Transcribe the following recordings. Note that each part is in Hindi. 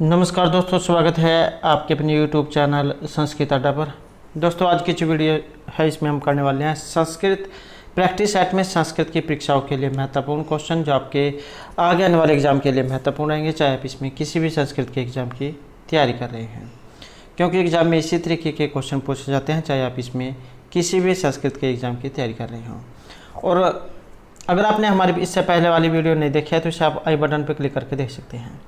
नमस्कार दोस्तों, स्वागत है आपके अपने YouTube चैनल संस्कृत अड्डा पर। दोस्तों, आज की जो वीडियो है इसमें हम करने वाले हैं संस्कृत प्रैक्टिस सेट में संस्कृत की परीक्षाओं के लिए महत्वपूर्ण क्वेश्चन जो आपके आगे आने वाले एग्जाम के लिए महत्वपूर्ण रहेंगे, चाहे आप इसमें किसी भी संस्कृत के एग्ज़ाम की तैयारी कर रहे हैं, क्योंकि एग्ज़ाम में इसी तरीके के क्वेश्चन पूछे जाते हैं, चाहे आप इसमें किसी भी संस्कृत के एग्ज़ाम की तैयारी कर रहे हों। और अगर आपने हमारी इससे पहले वाली वीडियो नहीं देखी है तो इसे आप आई बटन पर क्लिक करके देख सकते हैं,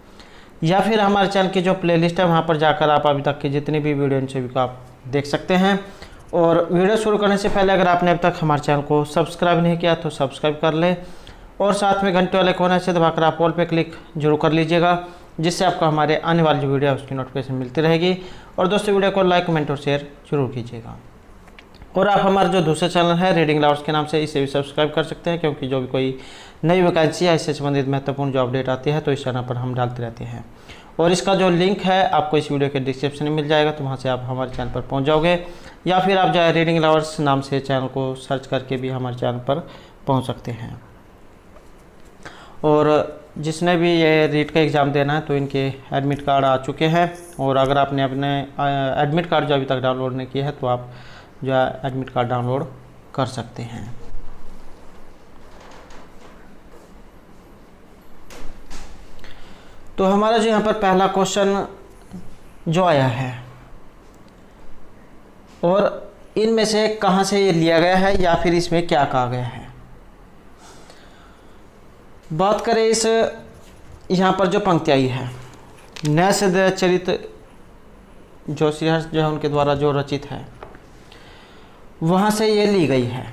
या फिर हमारे चैनल की जो प्लेलिस्ट है वहाँ पर जाकर आप अभी तक की जितनी भी वीडियो इन सभी को आप देख सकते हैं। और वीडियो शुरू करने से पहले अगर आपने अब तक हमारे चैनल को सब्सक्राइब नहीं किया तो सब्सक्राइब कर लें और साथ में घंटे वाले कोने से दबाकर आप ऑल पे क्लिक जरूर कर लीजिएगा, जिससे आपको हमारे आने वाली जो वीडियो है उसकी नोटिफिकेशन मिलती रहेगी। और दोस्तों, वीडियो को लाइक, कमेंट और शेयर जरूर कीजिएगा। और आप हमारे जो दूसरे चैनल है रीडिंग लवर्स के नाम से, इसे भी सब्सक्राइब कर सकते हैं, क्योंकि जो भी कोई नई वैकेंसी है इससे संबंधित महत्वपूर्ण जो अपडेट आती है तो इस चैनल पर हम डालते रहते हैं। और इसका जो लिंक है आपको इस वीडियो के डिस्क्रिप्शन में मिल जाएगा, तो वहाँ से आप हमारे चैनल पर पहुँच जाओगे, या फिर आप जो रीडिंग लवर्स नाम से चैनल को सर्च करके भी हमारे चैनल पर पहुँच सकते हैं। और जिसने भी ये रीट का एग्ज़ाम देना है तो इनके एडमिट कार्ड आ चुके हैं, और अगर आपने अपने एडमिट कार्ड जो अभी तक डाउनलोड नहीं किया है तो आप जो है एडमिट कार्ड डाउनलोड कर सकते हैं। तो हमारा जो यहाँ पर पहला क्वेश्चन जो आया है, और इनमें से कहाँ से ये लिया गया है या फिर इसमें क्या कहा गया है। बात करें इस यहाँ पर जो पंक्ति आई है, नए सदय चरित जो श्रीहर्ष जो है उनके द्वारा जो रचित है वहाँ से ये ली गई है।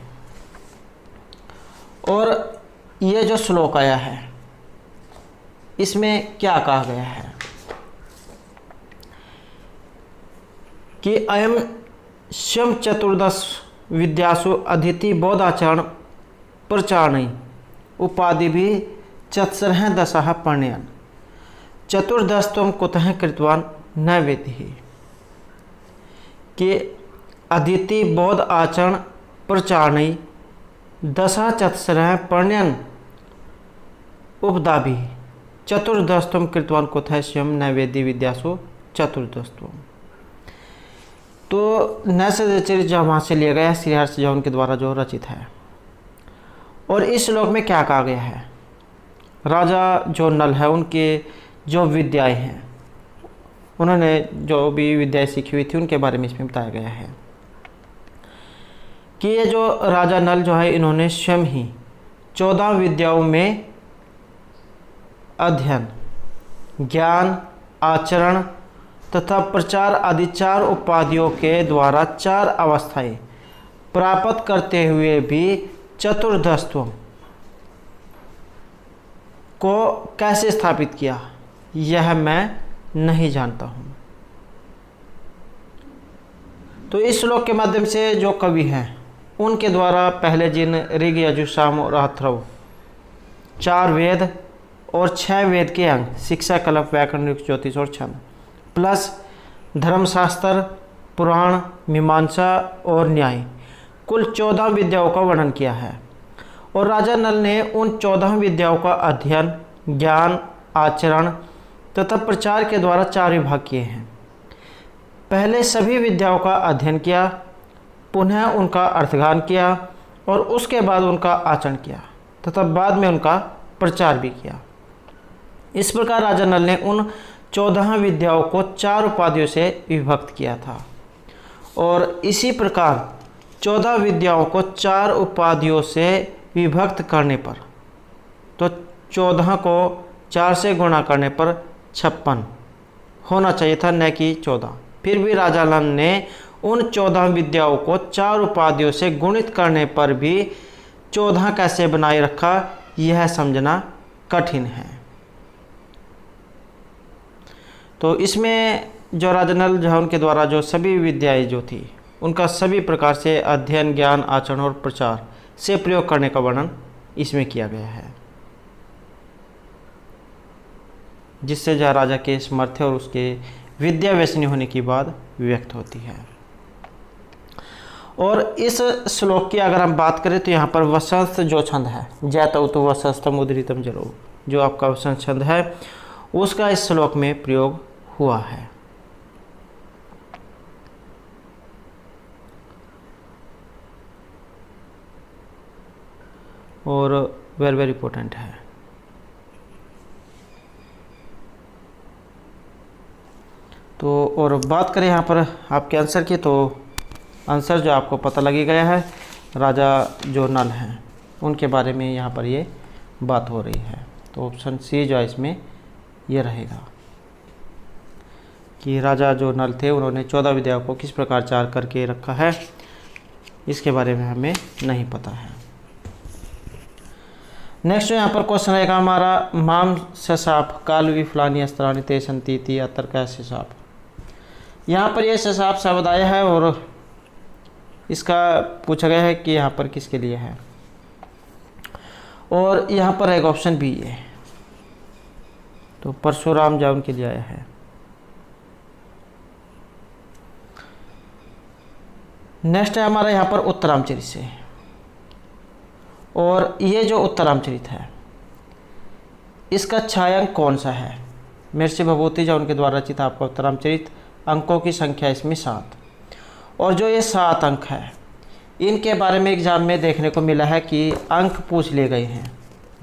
और ये जो श्लोक आया है इसमें क्या कहा गया है कि अयम स्वयं चतुर्दश विद्यासु अदिति बोधाचरण प्रचारणी उपाधि भी चत्सरह दशः पर्णयन चतुर्दशत्वं कुतः कृतवान न वेति कि अदिति बोध आचरण प्रचारणी दशा चत्सरह पर्णयन उपदा भी चतुर्दशत्वं कृतवान कुतः स्वयं नैवेद्य विद्यासु चतुर्दशत्वं। तो नैवेद्य जो वहाँ से लिया गया श्रीहर्ष जो उनके द्वारा जो रचित है। और इस श्लोक में क्या कहा गया है, राजा जो नल है उनके जो विद्याएं हैं, उन्होंने जो भी विद्याएं सीखी हुई थी उनके बारे में इसमें बताया गया है कि ये जो राजा नल जो है इन्होंने स्वयं ही 14 विद्याओं में अध्ययन, ज्ञान, आचरण तथा प्रचार आदि 4 उपाधियों के द्वारा 4 अवस्थाएं प्राप्त करते हुए भी चतुर्दशत्व को कैसे स्थापित किया यह मैं नहीं जानता हूँ। तो इस श्लोक के माध्यम से जो कवि हैं उनके द्वारा पहले जिन ऋग, यजुः, साम और अथर्व 4 वेद और 6 वेद के अंग शिक्षा, कल्प, व्याकरण, युक्त, ज्योतिष और छंद प्लस धर्मशास्त्र, पुराण, मीमांसा और न्याय, कुल 14 विद्याओं का वर्णन किया है। और राजा नल ने उन 14 विद्याओं का अध्ययन, ज्ञान, आचरण तथा प्रचार के द्वारा 4 विभाग किए हैं। पहले सभी विद्याओं का अध्ययन किया, पुनः उनका अर्थगान किया और उसके बाद उनका आचरण किया तथा बाद में उनका प्रचार भी किया। इस प्रकार राजा नल ने उन 14 विद्याओं को 4 उपाधियों से विभक्त किया था। और इसी प्रकार 14 विद्याओं को 4 उपाधियों से विभक्त करने पर, तो 14 को 4 से गुणा करने पर 56 होना चाहिए था, न कि 14। फिर भी राजा नल ने उन 14 विद्याओं को 4 उपाधियों से गुणित करने पर भी 14 कैसे बनाए रखा यह समझना कठिन है। तो इसमें जो राजा नल जो है उनके द्वारा जो सभी विद्याएं जो थी उनका सभी प्रकार से अध्ययन, ज्ञान, आचरण और प्रचार से प्रयोग करने का वर्णन इसमें किया गया है, जिससे जो राजा के सामर्थ्य और उसके विद्या व्यसनी होने की बात व्यक्त होती है। और इस श्लोक की अगर हम बात करें तो यहाँ पर वसंत जो छंद है, जैतौ तो वसंतम उदरितम जरो, जो आपका वसंत छंद है उसका इस श्लोक में प्रयोग हुआ है। और वेरी वेरी इंपॉर्टेंट है। तो और बात करें यहाँ पर आपके आंसर की, तो आंसर जो आपको पता लगी गया है, राजा जो नल हैं उनके बारे में यहाँ पर ये बात हो रही है। तो ऑप्शन सी जो है इसमें ये रहेगा कि राजा जो नल थे उन्होंने 14 विद्याओं को किस प्रकार चार करके रखा है, इसके बारे में हमें नहीं पता है। नेक्स्ट यहाँ पर क्वेश्चन रहेगा हमारा, माम से साप काल विफलानी अस्त्राणी ते संतीति अतर कैसे साप। यहाँ पर ये साप शब्द आया है और इसका पूछा गया है कि यहाँ पर किसके लिए है, और यहाँ पर एक ऑप्शन बी है, तो परशुराम जो उनके लिए आया है। नेक्स्ट है हमारा यहाँ पर उत्तरामचरित से, और ये जो उत्तरामचरित है इसका छायांक कौन सा है। महर्षि भभूति जो उनके द्वारा रचित आपका उत्तरामचरित, अंकों की संख्या इसमें 7, और जो ये 7 अंक है इनके बारे में एग्जाम में देखने को मिला है कि अंक पूछ लिए गए हैं।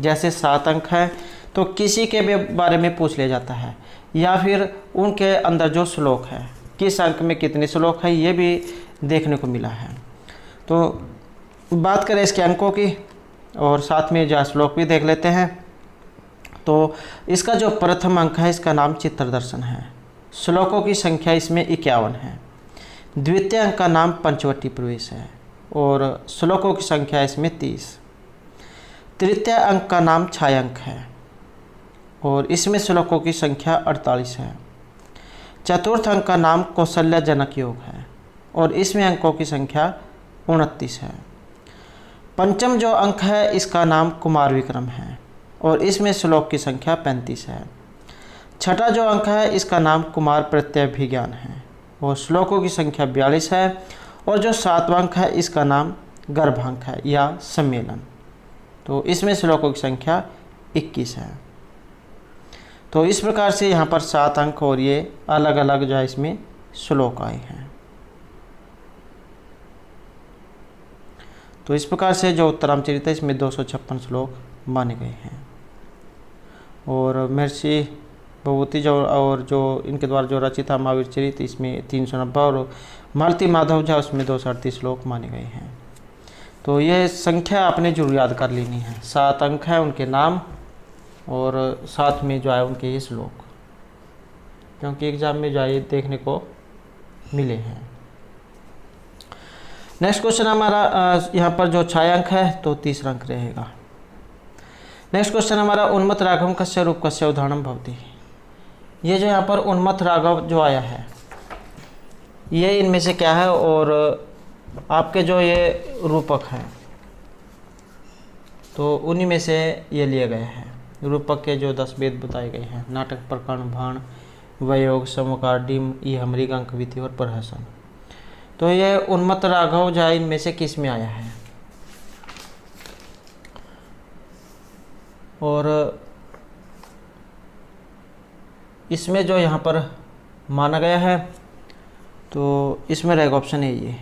जैसे 7 अंक है तो किसी के भी बारे में पूछ लिया जाता है, या फिर उनके अंदर जो श्लोक है, किस अंक में कितने श्लोक है, ये भी देखने को मिला है। तो बात करें इसके अंकों की और साथ में जो श्लोक भी देख लेते हैं। तो इसका जो प्रथम अंक है इसका नाम चित्रदर्शन है, श्लोकों की संख्या इसमें 51 है। द्वितीय अंक का नाम पंचवटी प्रवेश है और श्लोकों की संख्या इसमें 30। तृतीय अंक का नाम छायांक है और इसमें श्लोकों की संख्या 48 है। चतुर्थ अंक का नाम कौशल्यजनक योग है और इसमें अंकों की संख्या 29 है। पंचम जो अंक है इसका नाम कुमार विक्रम है और इसमें श्लोक की संख्या 35 है। छठा जो अंक है इसका नाम कुमार प्रत्यभिज्ञान है और श्लोकों की संख्या 42 है। और जो 7वां अंक है इसका नाम गर्भांक है या सम्मेलन, तो इसमें श्लोकों की संख्या 21 है। तो इस प्रकार से यहाँ पर 7 अंक और ये अलग अलग जो है इसमें श्लोक आए हैं। तो इस प्रकार से जो उत्तरामचरित है इसमें 256 श्लोक माने गए हैं। और महर्षि भभूति जो और जो इनके द्वारा जो रचित था महावीर चरित इसमें 390 और मालती माधव झा उसमें 238 श्लोक माने गए हैं। तो ये संख्या आपने जरूर याद कर लेनी है। 7 अंक है उनके नाम और साथ में जो है उनके ये श्लोक, क्योंकि एग्जाम में जो है देखने को मिले हैं। नेक्स्ट क्वेश्चन हमारा यहाँ पर जो छायांक है तो 30 अंक रहेगा। नेक्स्ट क्वेश्चन हमारा, उन्मत्त राघवम कस्य रूप कस्य उदाहरणम भवति। ये जो यहाँ पर उन्मत्त राघव जो आया है ये इनमें से क्या है, और आपके जो ये रूपक हैं तो उन्हीं में से ये लिए गए हैं। रूपक के जो 10 वेद बताए गए हैं, नाटक, प्रकरण, भाण, वयोग, समकार, डिम, ई, अंक, विधि और प्रहसन। तो ये उन्मत्त राघव जो है इनमें से किस में आया है, और इसमें जो यहाँ पर माना गया है तो इसमें रहेगा ऑप्शन है ये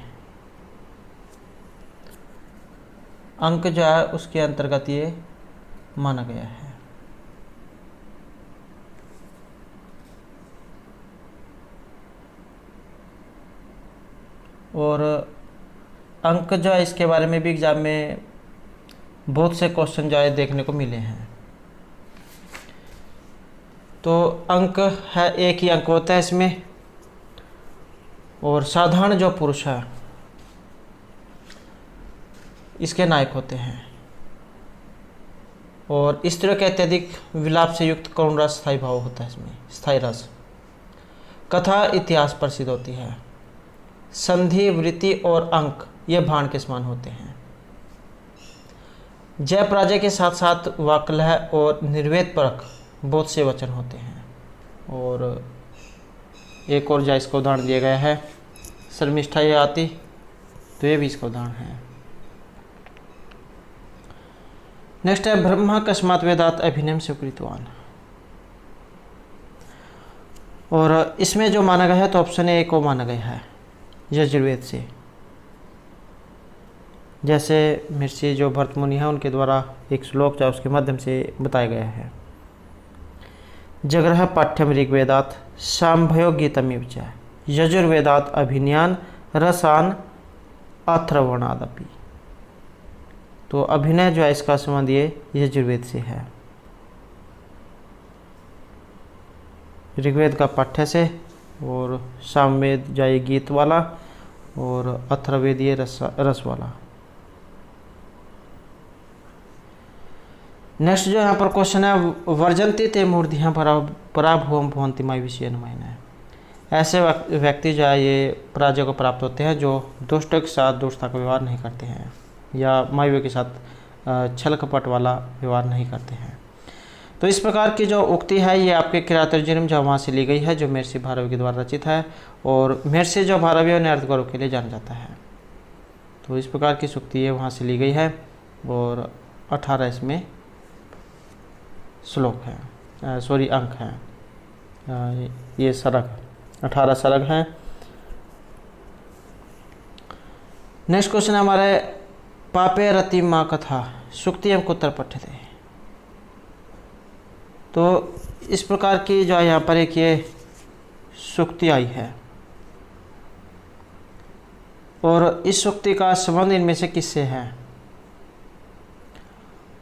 अंक जो है उसके अंतर्गत ये माना गया है। और अंक जो है इसके बारे में भी एग्जाम में बहुत से क्वेश्चन जो है देखने को मिले हैं। तो अंक है, एक ही अंक होता है इसमें, और साधारण जो पुरुष है इसके नायक होते हैं, और स्त्रियों के अत्यधिक विलाप से युक्त करुण रस स्थायी भाव होता है इसमें, स्थायी रस। कथा इतिहास प्रसिद्ध होती है। संधि, वृत्ति और अंक ये भाण के समान होते हैं। जय पराजय के साथ साथ वाक्लय और निर्वेद परक बहुत से वचन होते हैं। और एक और जो इसका उदाहरण दिया गया है, शर्मिष्ठा ये आती, तो ये भी इसका उदाहरण है। नेक्स्ट है, ब्रह्मा कस्मात् वेदात् अभिनयम स्वीकृतवान्। और इसमें जो माना गया है तो ऑप्शन ए को माना गया है यजुर्वेद से। जैसे महर्षि जो भरत मुनि है उनके द्वारा एक श्लोक जो उसके माध्यम से बताया गया है। जगरह पाठ्यम ऋग्वेदात सांभयो गीतमिव च यजुर्वेदात अभिनयान रसान अथर्वणादपि। तो अभिनय जो है इसका संबंध ये यजुर्वेद से है, ऋग्वेद का पाठ्य से, और सामवेद जो ये गीत वाला, और अथर्ववेद ये रस वाला। नेक्स्ट जो यहाँ पर क्वेश्चन है, वर्जंती ते मूर्धियाँ पराभुवम भवंती माई विषय अनुमान है। ऐसे व्यक्ति जो है ये पराजय को प्राप्त होते हैं जो दुष्टों के साथ दुष्टता का व्यवहार नहीं करते हैं या मायवे के साथ छल कपट वाला व्यवहार नहीं करते हैं। तो इस प्रकार की जो उक्ति है ये आपके किरातर्जुनीम जो वहाँ से ली गई है, जो महर्षि भारवी के द्वारा रचित है, और महर्षि जो भारवी है उन्हें अर्थगौरव के लिए जाना जाता है। तो इस प्रकार की उक्ति ये वहाँ से ली गई है, और 18 इसमें श्लोक है, सॉरी अंक है, ये सरग 18 सरग हैं। नेक्स्ट क्वेश्चन है हमारे, पापे रति माँ कथा सुक्ति एवं कुत्र पठ्यते। तो इस प्रकार की जो है यहाँ पर एक ये सुक्ति आई है, और इस सुक्ति का संबंध इनमें से किससे है,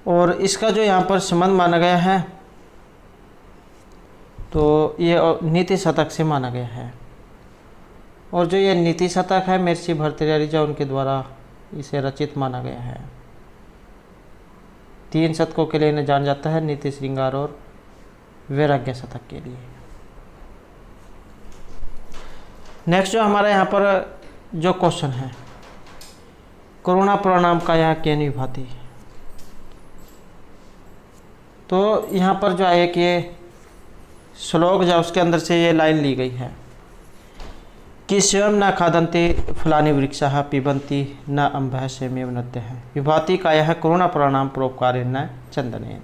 और इसका जो यहाँ पर संबंध माना गया है तो ये नीति शतक से माना गया है। और जो ये नीति शतक है महर्षि भर्तृहरि उनके द्वारा इसे रचित माना गया है। 3 शतकों के लिए इन्हें जाना जाता है, नीति श्रृंगार और वैराग्य शतक के लिए। नेक्स्ट जो हमारा यहाँ पर जो क्वेश्चन है, करुणा प्रणाम का यहाँ केन विभाति। तो यहाँ पर जो है एक ये श्लोक जो उसके अंदर से ये लाइन ली गई है कि स्वयं न खादंते फलानी वृक्षा पिबंती न अम्भः स्वयमेव नद्य है विभाति का यह करुणा प्रणाम परोपकार न चंदने।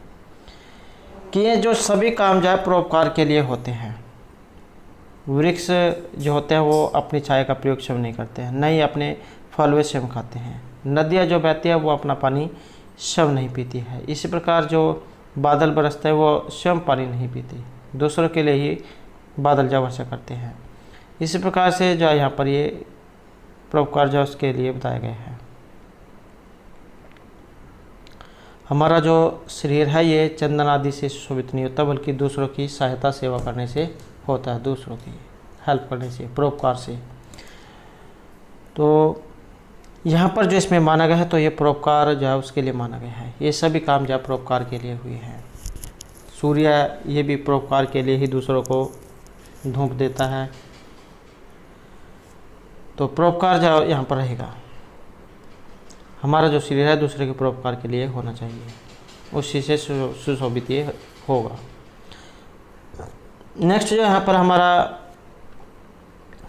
कि ये जो सभी काम जो है परोपकार के लिए होते हैं। वृक्ष जो होते हैं वो अपनी छाया का प्रयोग स्वयं नहीं करते हैं, न ही अपने फल वे स्वयं खाते हैं। नदियाँ जो बहती है वो अपना पानी स्वयं नहीं पीती है। इसी प्रकार जो बादल बरसते हैं वो स्वयं पानी नहीं पीती, दूसरों के लिए ही बादल जब वर्षा करते हैं। इसी प्रकार से जो यहाँ पर ये परोपकार जो उसके लिए बताया गया है। हमारा जो शरीर है ये चंदन आदि से सुशोभित नहीं होता, बल्कि दूसरों की सहायता सेवा करने से होता है, दूसरों की हेल्प करने से, परोपकार से। तो यहाँ पर जो इसमें माना गया है तो ये परोपकार जो है उसके लिए माना गया है। ये सभी काम जो है परोपकार के लिए हुए हैं। सूर्य ये भी परोपकार के लिए ही दूसरों को धूप देता है। तो परोपकार जो यहाँ पर रहेगा, हमारा जो शरीर है दूसरे के परोपकार के लिए होना चाहिए, उसी से सुशोभित ये होगा। नेक्स्ट जो यहाँ पर हमारा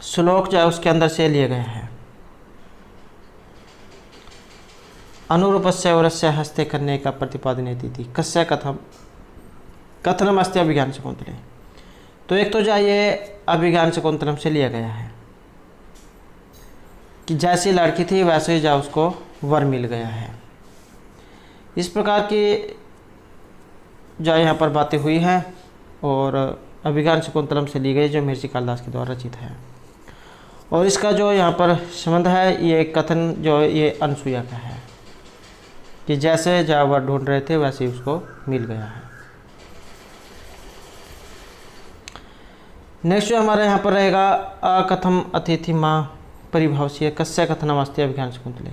श्लोक जो है उसके अंदर से लिए गए हैं, अनुरूपस्य औरस्य हस्ते करने का प्रतिपादन थी कस्य कथनम अस्ति अभिज्ञान शकुंतले। तो एक तो जो ये अभिज्ञान शकुंतलम से लिया गया है कि जैसी लड़की थी वैसे ही जा उसको वर मिल गया है। इस प्रकार की जो यहाँ पर बातें हुई हैं और अभिज्ञान शकुंतलम से ली गई, जो महर्षि कालिदास के द्वारा रचित है। और इसका जो यहाँ पर संबंध है, ये कथन जो ये अनसुईया का है कि जैसे जहाँ वर ढूंढ रहे थे वैसे ही उसको मिल गया है। नेक्स्ट जो हमारे यहाँ पर रहेगा, अकथम अतिथि माँ परिभाषीय कस्य कथनमस्ति अभिज्ञान शकुंतले।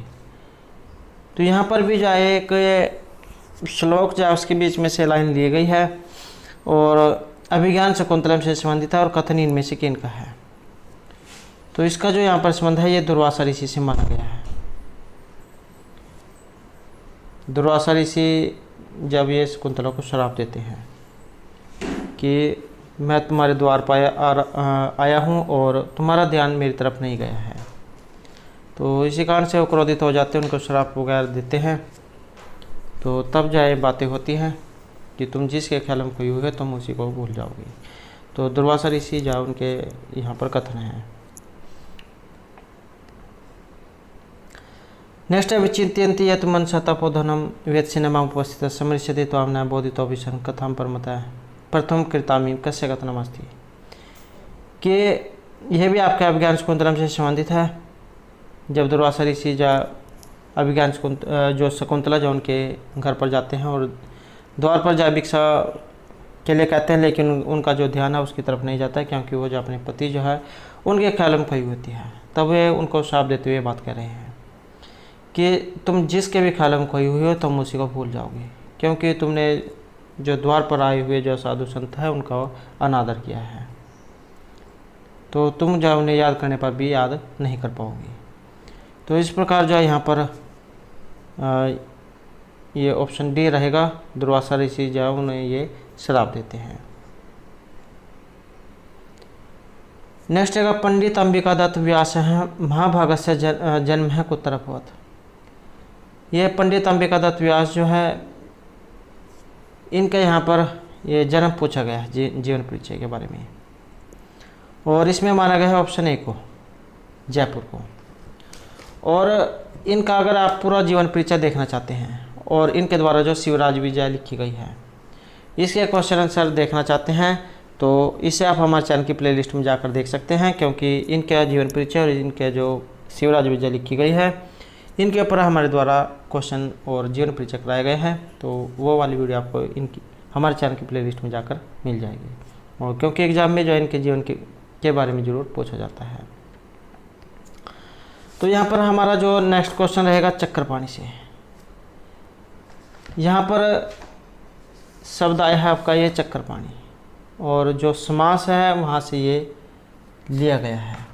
तो यहाँ पर भी जो है एक श्लोक जो है उसके बीच में से लाइन ली गई है और अभिज्ञान शकुंतलम से संबंधित है और कथन इनमें से किनका है। तो इसका जो यहाँ पर संबंध है ये दुर्वासा ऋषि से माना गया है। दुर्वासा ऋषि जब ये शकुंतला को श्राप देते हैं कि मैं तुम्हारे द्वार पर आया हूँ और तुम्हारा ध्यान मेरी तरफ नहीं गया है, तो इसी कारण से वो क्रोधित हो जाते हैं, उनको श्राप वगैरह देते हैं। तो तब जो है बातें होती हैं कि तुम जिसके ख्याल में कोई होगा तुम उसी को भूल जाओगे। तो दुर्वासा ऋषि जो उनके यहाँ पर कथन है। नेक्स्ट है विचिंत्यन्ति यत् मनसा तपोधनम वेद सिनेमा उपस्थित समृश्यते त्वां न बोधितोऽभिसन् कथां परमतः प्रथम कृतामी कस्य कथनमस्ति, कि यह भी आपके अभिज्ञान शकुंतलम से संबंधित है। जब दुर्वासा ऋषि अभिज्ञान जो शकुंतला जो उनके घर पर जाते हैं और द्वार पर जा भिक्षा के लिए कहते हैं, लेकिन उनका जो ध्यान है उसकी तरफ नहीं जाता है, क्योंकि वो जो अपने पति जो है उनके ख्याल में खोई होती है। तब वे उनको श्राप देते हुए बात कर रहे हैं कि तुम जिसके भी ख्याल में खोई हुई हो तुम उसी को भूल जाओगे, क्योंकि तुमने जो द्वार पर आए हुए जो साधु संत है उनका अनादर किया है, तो तुम जो उन्हें याद करने पर भी याद नहीं कर पाओगे। तो इस प्रकार जो है यहाँ पर ये ऑप्शन डी रहेगा। दुर्वासा ऋषि जो उन्हें ये श्राप देते हैं। नेक्स्ट है पंडित अंबिका दत्त व्यास है महाभागस्य जन्म है कुत्र अभवत्। ये पंडित अंबिका दत्त व्यास जो है इनका यहाँ पर ये जन्म पूछा गया है जीवन परिचय के बारे में, और इसमें माना गया है ऑप्शन ए को, जयपुर को। और इनका अगर आप पूरा जीवन परिचय देखना चाहते हैं और इनके द्वारा जो शिवराज विजय लिखी गई है इसके क्वेश्चन आंसर देखना चाहते हैं, तो इसे आप हमारे चैनल की प्लेलिस्ट में जाकर देख सकते हैं, क्योंकि इनका जीवन परिचय और इनके जो शिवराज विजय लिखी गई है इनके ऊपर हमारे द्वारा क्वेश्चन और जीवन परिचय कराए गए हैं। तो वो वाली वीडियो आपको इनकी हमारे चैनल की प्लेलिस्ट में जाकर मिल जाएगी, और क्योंकि एग्जाम में जो इनके जीवन के बारे में जरूर पूछा जाता है। तो यहाँ पर हमारा जो नेक्स्ट क्वेश्चन रहेगा चक्रपाणी से। यहाँ पर शब्द आया है आपका ये चक्रपाणी, और जो समास है वहाँ से ये लिया गया है।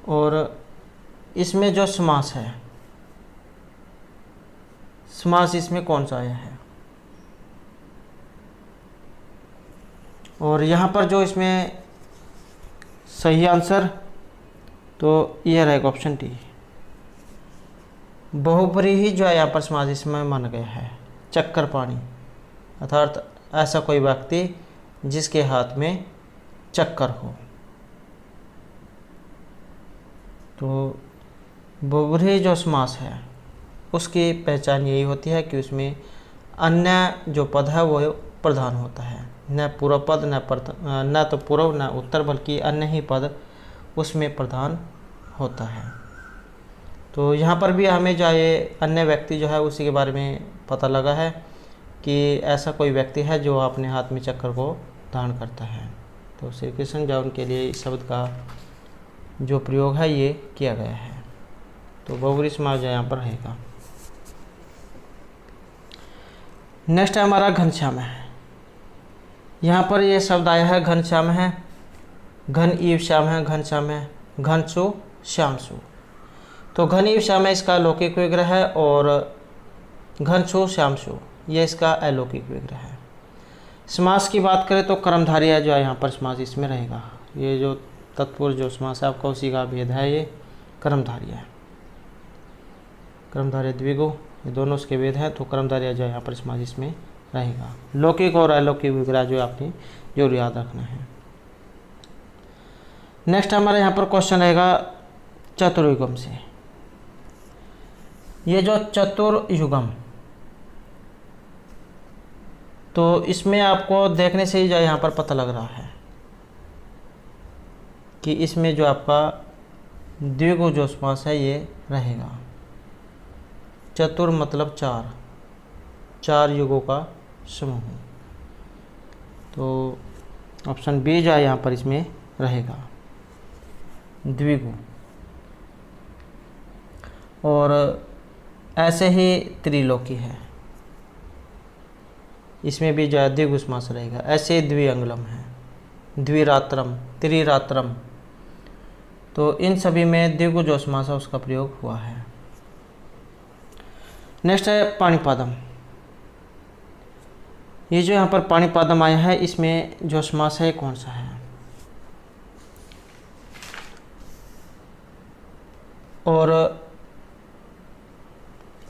और इसमें जो समास है, समास इसमें कौन सा आया है, और यहाँ पर जो इसमें सही आंसर तो यह रहेगा ऑप्शन डी, बहुब्रीहि ही जो है यहाँ पर समास इसमें माना गया है। चक्रपाणी अर्थात ऐसा कोई व्यक्ति जिसके हाथ में चक्कर हो। तो बहुब्रीहि जो समास है उसकी पहचान यही होती है कि उसमें अन्य जो पद है वो प्रधान होता है, न पूर्व पद न तो पूर्व न उत्तर, बल्कि अन्य ही पद उसमें प्रधान होता है। तो यहाँ पर भी हमें जो ये अन्य व्यक्ति जो है उसी के बारे में पता लगा है कि ऐसा कोई व्यक्ति है जो अपने हाथ में चक्कर को धारण करता है। तो श्री कृष्ण जो उनके लिए इस शब्द का जो प्रयोग है ये किया गया है। तो बहुब्रीहि समास जो यहाँ पर रहेगा। नेक्स्ट है हमारा घनश्याम है। यहाँ पर ये शब्द आया है घनश्याम है, घन ईव श्याम है, घनश्याम है, घनसु श्यामसु। तो घन ईव श्याम है इसका लौकिक विग्रह है, और घनसु श्यामसु ये इसका अलौकिक विग्रह है। समास की बात करें तो कर्मधारय है जो है यहाँ पर समास इसमें रहेगा। ये जो तत्पुरुष जो समास है आपका उसी का भेद है, ये कर्मधारय है। कर्मधारय द्विगु ये दोनों उसके भेद हैं, तो कर्मधारय जो है यहाँ पर समास इसमें रहेगा। लौकिक और अलौकिक विग्रह जो आपने जरूर याद रखना है। नेक्स्ट हमारे यहाँ पर क्वेश्चन रहेगा चतुर्युगम से। ये जो चतुर्युगम, तो इसमें आपको देखने से ही जो यहाँ पर पता लग रहा है कि इसमें जो आपका द्विगु जो समास है ये रहेगा। चतुर मतलब चार, चार युगों का समूह। तो ऑप्शन बी जो है यहाँ पर इसमें रहेगा द्विगु। और ऐसे ही त्रिलोकी है, इसमें भी जो है द्विगु समास रहेगा। ऐसे द्विअंगलम है, द्विरात्रम, त्रिरात्रम, तो इन सभी में द्विगु जो समास है उसका प्रयोग हुआ है। नेक्स्ट है पाणिपादम। ये जो यहाँ पर पाणिपादम आया है इसमें जो समास है कौन सा है, और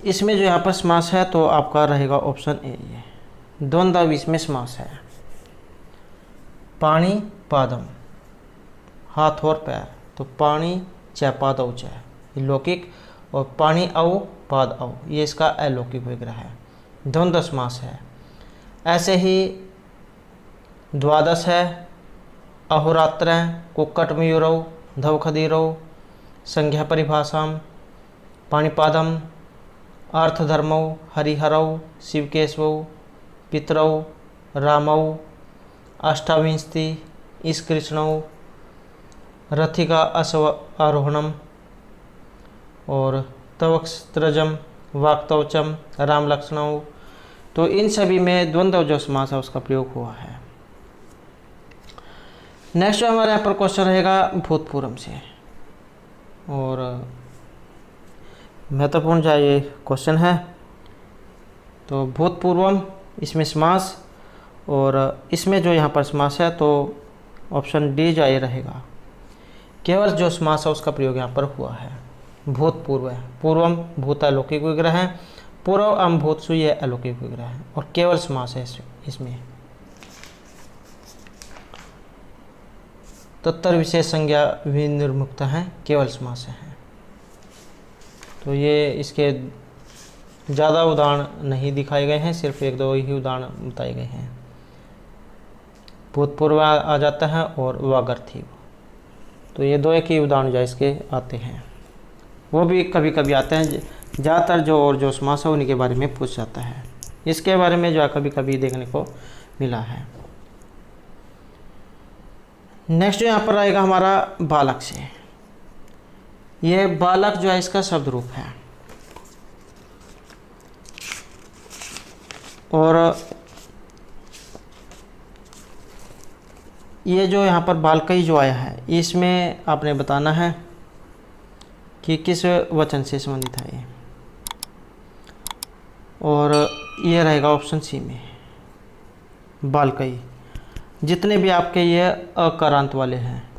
इसमें जो यहाँ पर समास है तो आपका रहेगा ऑप्शन ए, ये द्वंद्व इसमें समास है। पाणी पादम, हाथ और पैर, तो पाणी च पादौ च लौकिक, और पाणी औ पाद औ ये इसका अलौकिक विग्रह है, द्वंद्व समास है। ऐसे ही द्वादश है, अहोरात्र, कुक्कट मयूरौ, धवखदीरौ, संज्ञा परिभाषाम, पाणिपादम, अर्थधर्मौ, हरिहरौ, शिवकेशवौ, पितरौ, रामौ, अष्टाविंशति, ईशकृष्णौ, रथिका अश्वारोहणम, और तवक्त्रजम, वाक्तवचम, राम लक्ष्मणौ। तो इन सभी में द्वंद्व जो समास है उसका प्रयोग हुआ है। नेक्स्ट जो हमारे यहाँ पर क्वेश्चन रहेगा भूतपूर्व से, और महत्वपूर्ण जो ये क्वेश्चन है। तो भूतपूर्वम इसमें समास, और इसमें जो यहाँ पर समास है तो ऑप्शन डी जो ये रहेगा, केवल जो समास है उसका प्रयोग यहाँ पर हुआ है। भूतपूर्व है, पूर्वम भूत अलौकिक विग्रह है, पूर्व अम भूतसु ये अलौकिक विग्रह है, और केवल समास है इसमें। तत्तर विशेष संज्ञा विनिर्मुक्त है, केवल समास है। तो ये इसके ज़्यादा उदाहरण नहीं दिखाए गए हैं, सिर्फ एक दो ही उदाहरण बताए गए हैं। भूतपूर्व आ जाता है और वागर्थिव, तो ये दो एक ही उदाहरण जो इसके आते हैं, वो भी कभी कभी आते हैं। ज़्यादातर जो और जो समास है उन्हीं के बारे में पूछ जाता है, इसके बारे में जो है कभी कभी देखने को मिला है। नेक्स्ट यहाँ पर आएगा हमारा बालक से। ये बालक जो है इसका शब्द रूप है, और ये जो यहाँ पर बालकई जो आया है इसमें आपने बताना है कि किस वचन से संबंधित है ये, और ये रहेगा ऑप्शन सी में बालकई। जितने भी आपके ये अकारांत वाले हैं,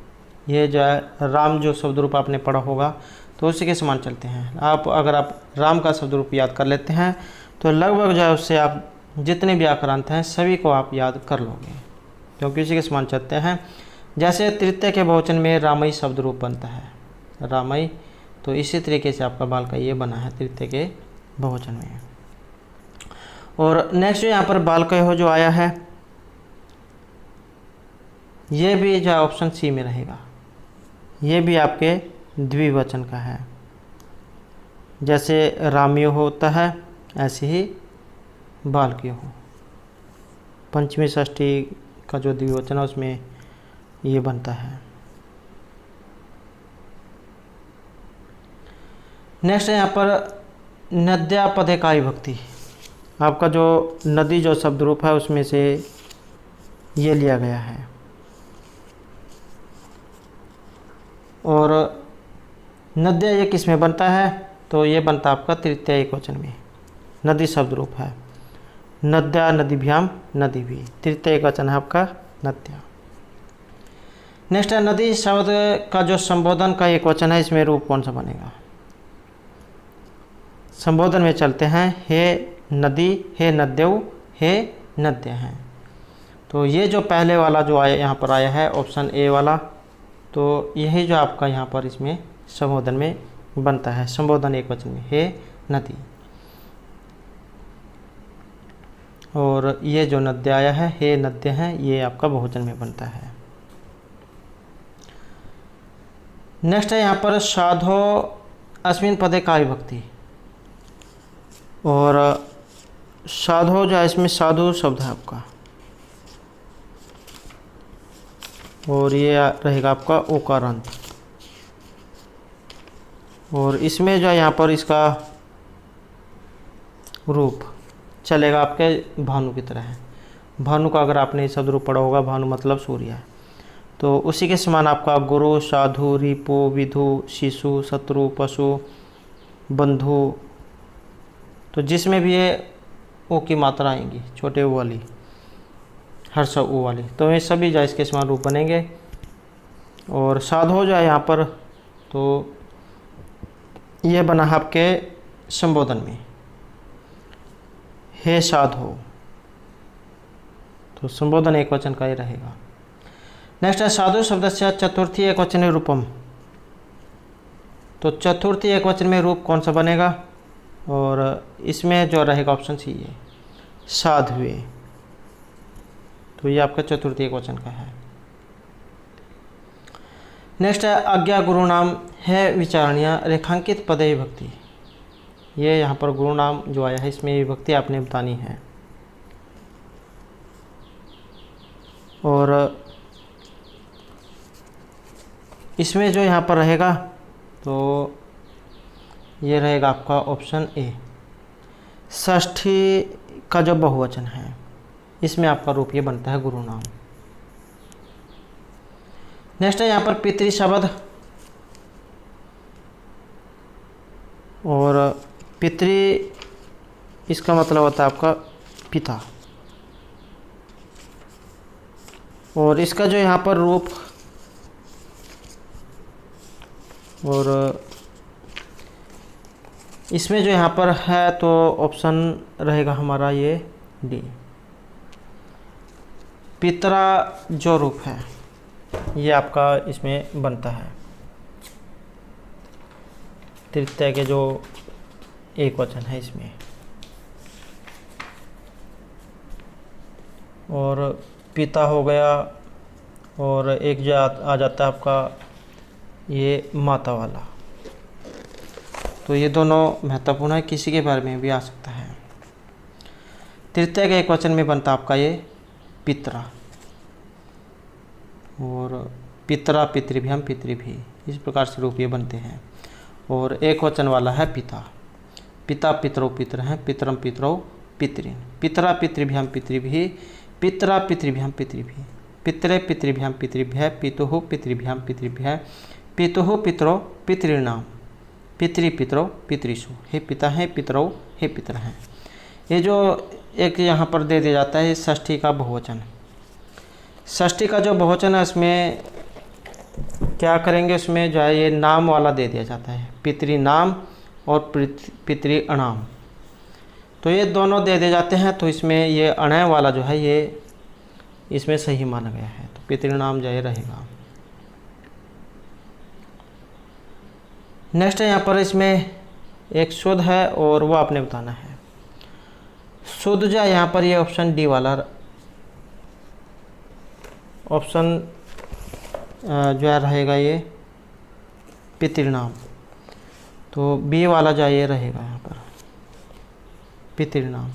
ये जो है राम जो शब्द रूप आपने पढ़ा होगा तो उसी के समान चलते हैं। अगर आप राम का शब्द रूप याद कर लेते हैं तो लगभग जो है उससे आप जितने भी आक्रांत हैं सभी को आप याद कर लोगे, क्योंकि इसी के समान चलते हैं। जैसे तृतीय के बहुवचन में रामई शब्द रूप बनता है, रामई, तो इसी तरीके से आपका बाल का ये बना है तृतीय के बहुवचन में। और नेक्स्ट यहाँ पर बाल का हो जो आया है, ये भी जो ऑप्शन सी में रहेगा, ये भी आपके द्विवचन का है। जैसे रामियो होता है ऐसे ही बालकियो हो, पंचमी षष्ठी का जो द्विवचन है उसमें ये बनता है। नेक्स्ट है यहाँ पर नद्या पदे का विभक्ति। आपका जो नदी जो शब्द रूप है उसमें से ये लिया गया है, और नद्या ये किस में बनता है, तो ये बनता है आपका तृतीय एकवचन में। नदी शब्द रूप है, नद्या नदीभ्याम नदी भी, तृतीय एकवचन है आपका नद्या। नेक्स्ट है नदी शब्द का जो संबोधन का एकवचन है, इसमें रूप कौन सा बनेगा। संबोधन में चलते हैं, हे नदी, हे नद्यौ, हे नद्य हैं। तो ये जो पहले वाला जो आया यहाँ पर आया है ऑप्शन ए वाला, तो यही जो आपका यहाँ पर इसमें संबोधन में बनता है, संबोधन एकवचन में, हे नदी। और ये जो नद्य आया है, हे नद्य हैं, ये आपका बहुवचन में बनता है। नेक्स्ट है यहाँ पर साधो अस्मिन पदे का विभक्ति। और साधो जो है इसमें साधु शब्द है आपका, और ये रहेगा आपका ओकारांत। और इसमें जो है यहाँ पर इसका रूप चलेगा आपके भानु की तरह है। भानु का अगर आपने शब्द रूप पढ़ा होगा, भानु मतलब सूर्य है, तो उसी के समान आपका गुरु, साधु, रिपु, विधु, शिशु, शत्रु, पशु, बंधु, तो जिसमें भी ये ओ की मात्रा आएंगी, छोटे ओ वाली, हर्ष ओ वाली, तो ये सभी जो इसके समान रूप बनेंगे। और साधो जो है यहाँ पर, तो ये बना है आपके संबोधन में, हे साधो, तो संबोधन एक वचन का ही रहेगा। नेक्स्ट है साधु शब्दस्य चतुर्थी एकवचन रूपम। तो चतुर्थी एकवचन में रूप कौन सा बनेगा, और इसमें जो रहेगा ऑप्शन सी है साधुए। तो ये आपका चतुर्थी एकवचन का है। नेक्स्ट है आज्ञा गुरु नाम है विचारणीय रेखांकित पदे विभक्ति। ये यहाँ पर गुरु नाम जो आया है इसमें विभक्ति आपने बतानी है। और इसमें जो यहाँ पर रहेगा तो ये रहेगा आपका ऑप्शन ए, षष्ठी का जो बहुवचन है इसमें आपका रूप ये बनता है गुरु नाम। नेक्स्ट है यहाँ पर पितृ शब्द, और पितृ इसका मतलब होता है आपका पिता, और इसका जो यहाँ पर रूप, और इसमें जो यहाँ पर है तो ऑप्शन रहेगा हमारा ये डी, पितरा जो रूप है ये आपका इसमें बनता है तृतीय के जो एक वचन है इसमें। और पिता हो गया, और एक जो आ जाता है आपका ये माता वाला। तो ये दोनों महत्वपूर्ण है, किसी के बारे में भी आ सकता है। तृतीय के एक वचन में बनता आपका ये पितरा, और पितरा पितृभ्याम पितृभी, इस प्रकार से रूप ये बनते हैं। और एक वचन वाला है पिता, पिता पितरौ पितर हैं, पितरम पितरौ पितृन, पितरा पितृभ्याम पितृभि, पितरा पितृभ्याम पितृभि, पितरे पितृभ्याम पितृभ्य, पितुः पितृभ्याम पितृभ्य, पितुः पितरो पितृणाम, पितृ पितरो पितृषु, हे पिता हैं पितरौ हे पितर हैं। ये जो एक यहाँ पर दे दिया जाता है षष्ठी का बहुवचन। षष्ठी का जो बहुवचन है उसमें क्या करेंगे, उसमें जो है ये नाम वाला दे दिया जाता है, पितृनाम और पितृअणाम। तो ये दोनों दे दिए जाते हैं, तो इसमें ये अणय वाला जो है ये इसमें सही माना गया है, तो पितृनाम जो है रहेगा। नेक्स्ट है यहाँ पर इसमें एक शुद्ध है और वो आपने बताना है। शुद्ध जो है यहाँ पर ये ऑप्शन डी वाला ऑप्शन जो है रहेगा ये पितृनाम, तो बी वाला जो ये रहेगा यहाँ पर पितृनाम।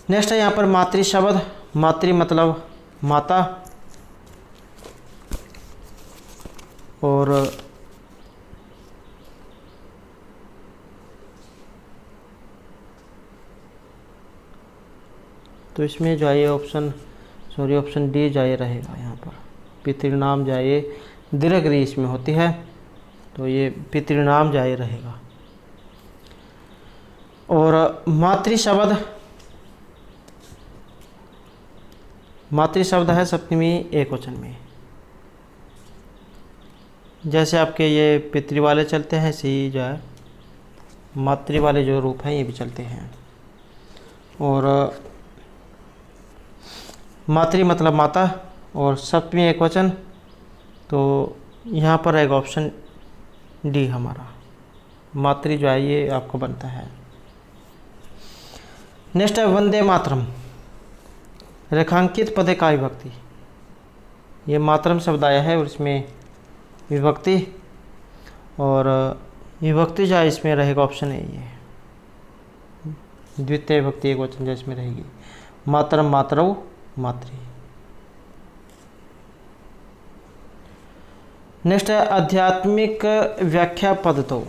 नेक्स्ट है यहाँ पर मातृ शब्द, मातृ मतलब माता, और तो इसमें जो है ऑप्शन डी जाए रहेगा यहाँ पर पितृनाम जाए, दीर्घ इसमें होती है, तो ये पितृनाम जाए रहेगा। और मातृ शब्द है सप्तमी एक वचन में, जैसे आपके ये पितृ वाले चलते हैं ऐसे ही जो है मातृ वाले जो रूप हैं ये भी चलते हैं। और मातृ मतलब माता और सप्तमी एक वचन, तो यहाँ पर रहेगा ऑप्शन डी हमारा, मातृ जो है ये आपको बनता है। नेक्स्ट है वंदे मातरम, रेखांकित पदे का विभक्ति। ये मातरम शब्द आया है और इसमें विभक्ति, और विभक्ति जो है इसमें रहेगा ऑप्शन ए, ये द्वितीय विभक्ति एक वचन जो इसमें रहेगी, मातरम मातरौ मातृ। नेक्स्ट है आध्यात्मिक व्याख्या पद्धतौ,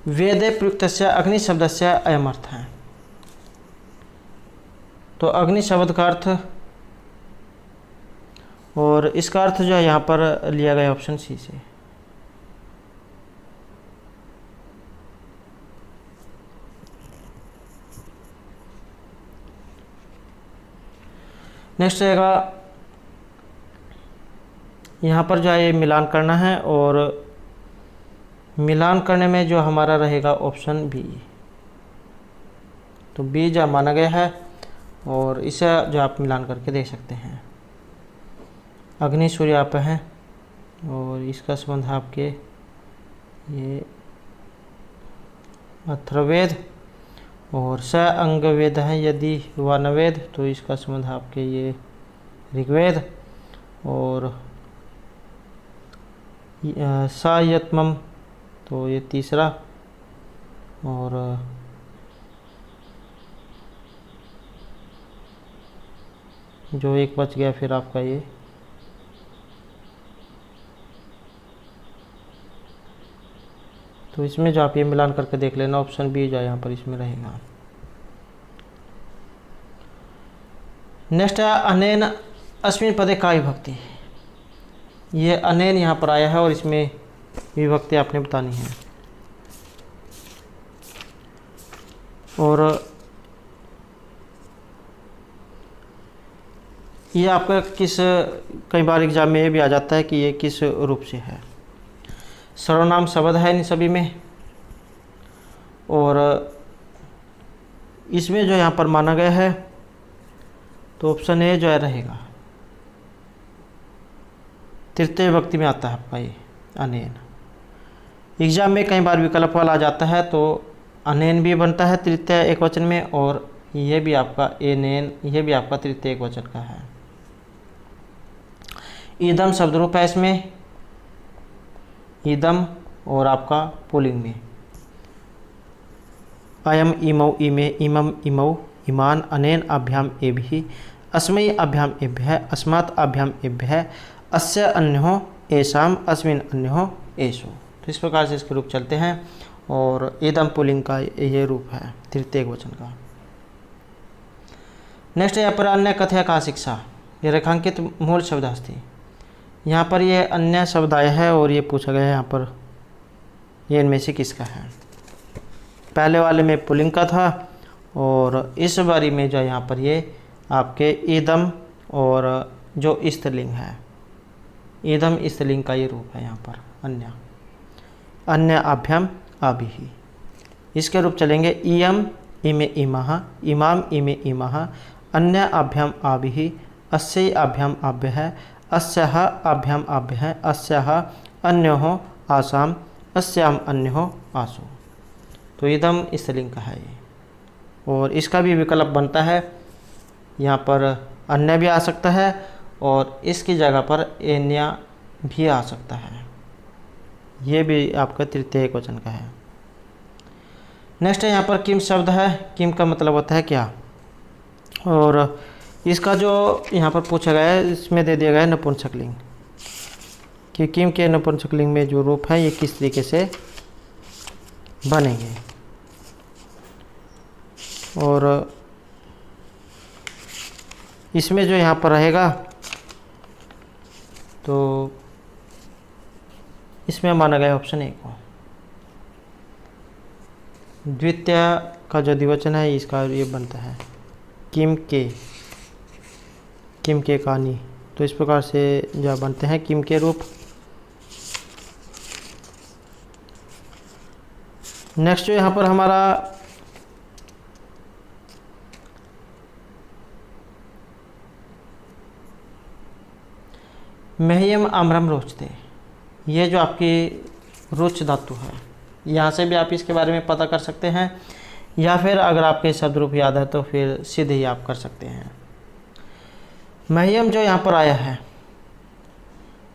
वेदे प्रयुक्तस्य अग्नि शब्दस्य अयम अर्थ है। तो अग्नि शब्द का अर्थ, और इसका अर्थ जो है यहाँ पर लिया गया ऑप्शन सी से। नेक्स्ट रहेगा यहाँ पर जो है ये मिलान करना है, और मिलान करने में जो हमारा रहेगा ऑप्शन बी, तो बी जो माना गया है। और इसे जो आप मिलान करके देख सकते हैं। अग्नि सूर्य आप हैं और इसका संबंध आपके ये अथर्ववेद, और स अंग वेद है यदि वनवेद, तो इसका संबंध आपके ये ऋग्वेद, और सायतमम तो ये तीसरा, और जो एक बच गया फिर आपका ये तो इसमें जो आप ये मिलान करके देख लेना, ऑप्शन बी जो यहाँ पर इसमें रहेगा। नेक्स्ट है अनेन अस्मिन पदे का विभक्ति। ये अनेन यहाँ पर आया है और इसमें विभक्ति आपने बतानी है। और ये आपका किस, कई बार एग्जाम में ये भी आ जाता है कि ये किस रूप से है। सर्वनाम शब्द है इन सभी में, और इसमें जो यहाँ पर माना गया है तो ऑप्शन ए जो है रहेगा, तृतीय विभक्ति में आता है आपका ये अनेन। एग्जाम में कई बार विकल्प वाला आ जाता है तो अनेन भी बनता है तृतीय एकवचन में, और ये भी आपका एनेन, ये भी आपका तृतीय एकवचन का है। ईदम शब्द रूप है इसमें, ईदम, और आपका पुल्लिंग में अयम इमौ इमे इमम इमौ इमान अनेन अभ्याम एभिः अस्मै अभ्याम एभ्यः अस्मात् अभ्याम एभ्यः अस्य अन्योः एषाम् अस्मिन् अन्योः एषु। तो इस प्रकार से इसके रूप चलते हैं, और ईदम पुल्लिंग का ये रूप है तृतीय एकवचन का। नेक्स्ट यहाँ पर अन्य कथ्य का शिक्षा, ये रेखांकित मूल शब्द हस्ती। यहाँ पर ये अन्य शब्द आया है और ये पूछा गया है यहाँ पर ये इनमें से किसका है। पहले वाले में पुल्लिंग का था और इस बारी में जो यहाँ पर ये आपके ईदम और जो स्त्रीलिंग है, ईदम स्त्रीलिंग का ये रूप है यहाँ पर अन्य, अन्य अभ्याम आभिः। इसके रूप चलेंगे इयम इमे इमः इमाम इमे इमः अन्य अभ्याम आभिः अस्य अभ्याम आभ्यः अस्याः अभ्याम आभ्यः अस्याः अन्योः आसाम अस्याम अन्योः आसु। तो ईदम स्त्रीलिंग का है ये, और इसका भी विकल्प बनता है, यहाँ पर अन्य भी आ सकता है और इसकी जगह पर एन्या भी आ सकता है, ये भी आपका तृतीय एकवचन का है। नेक्स्ट है यहाँ पर किम शब्द है। किम का मतलब होता है क्या, और इसका जो यहाँ पर पूछा गया है इसमें दे दिया गया है नपुंसकलिंग, कि किम के नपुंसकलिंग में जो रूप है ये किस तरीके से बनेंगे। और इसमें जो यहाँ पर रहेगा तो इसमें माना गया ऑप्शन ए को। द्वितीय का जो द्विवचन है इसका ये बनता है किम के कहानी। तो इस प्रकार से जो बनते हैं किम के रूप। नेक्स्ट जो यहाँ पर हमारा मह्यम आम्रम रोचते, ये जो आपकी रोच धातु है, यहाँ से भी आप इसके बारे में पता कर सकते हैं, या फिर अगर आपके शब्द रूप याद है तो फिर सीधे ही आप कर सकते हैं। मह्यम जो यहाँ पर आया है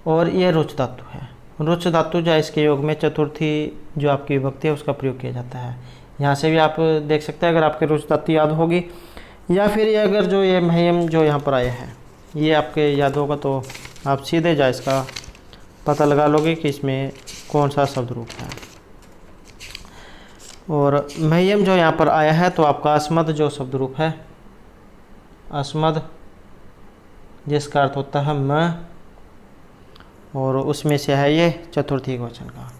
और ये रुच धातु है। रुच धातु जो है इसके योग में चतुर्थी जो आपकी विभक्ति है उसका प्रयोग किया जाता है। यहाँ से भी आप देख सकते हैं अगर आपके रुच धातु याद होगी, या फिर ये अगर जो ये मह्यम जो यहाँ पर आया है ये आपके याद होगा तो आप सीधे जा इसका पता लगा लोगे कि इसमें कौन सा शब्द रूप है। और मह्यम जो यहाँ पर आया है तो आपका अस्मद जो शब्द रूप है, अस्मद जिसका अर्थ होता है म, और उसमें से है ये चतुर्थी एकवचन का।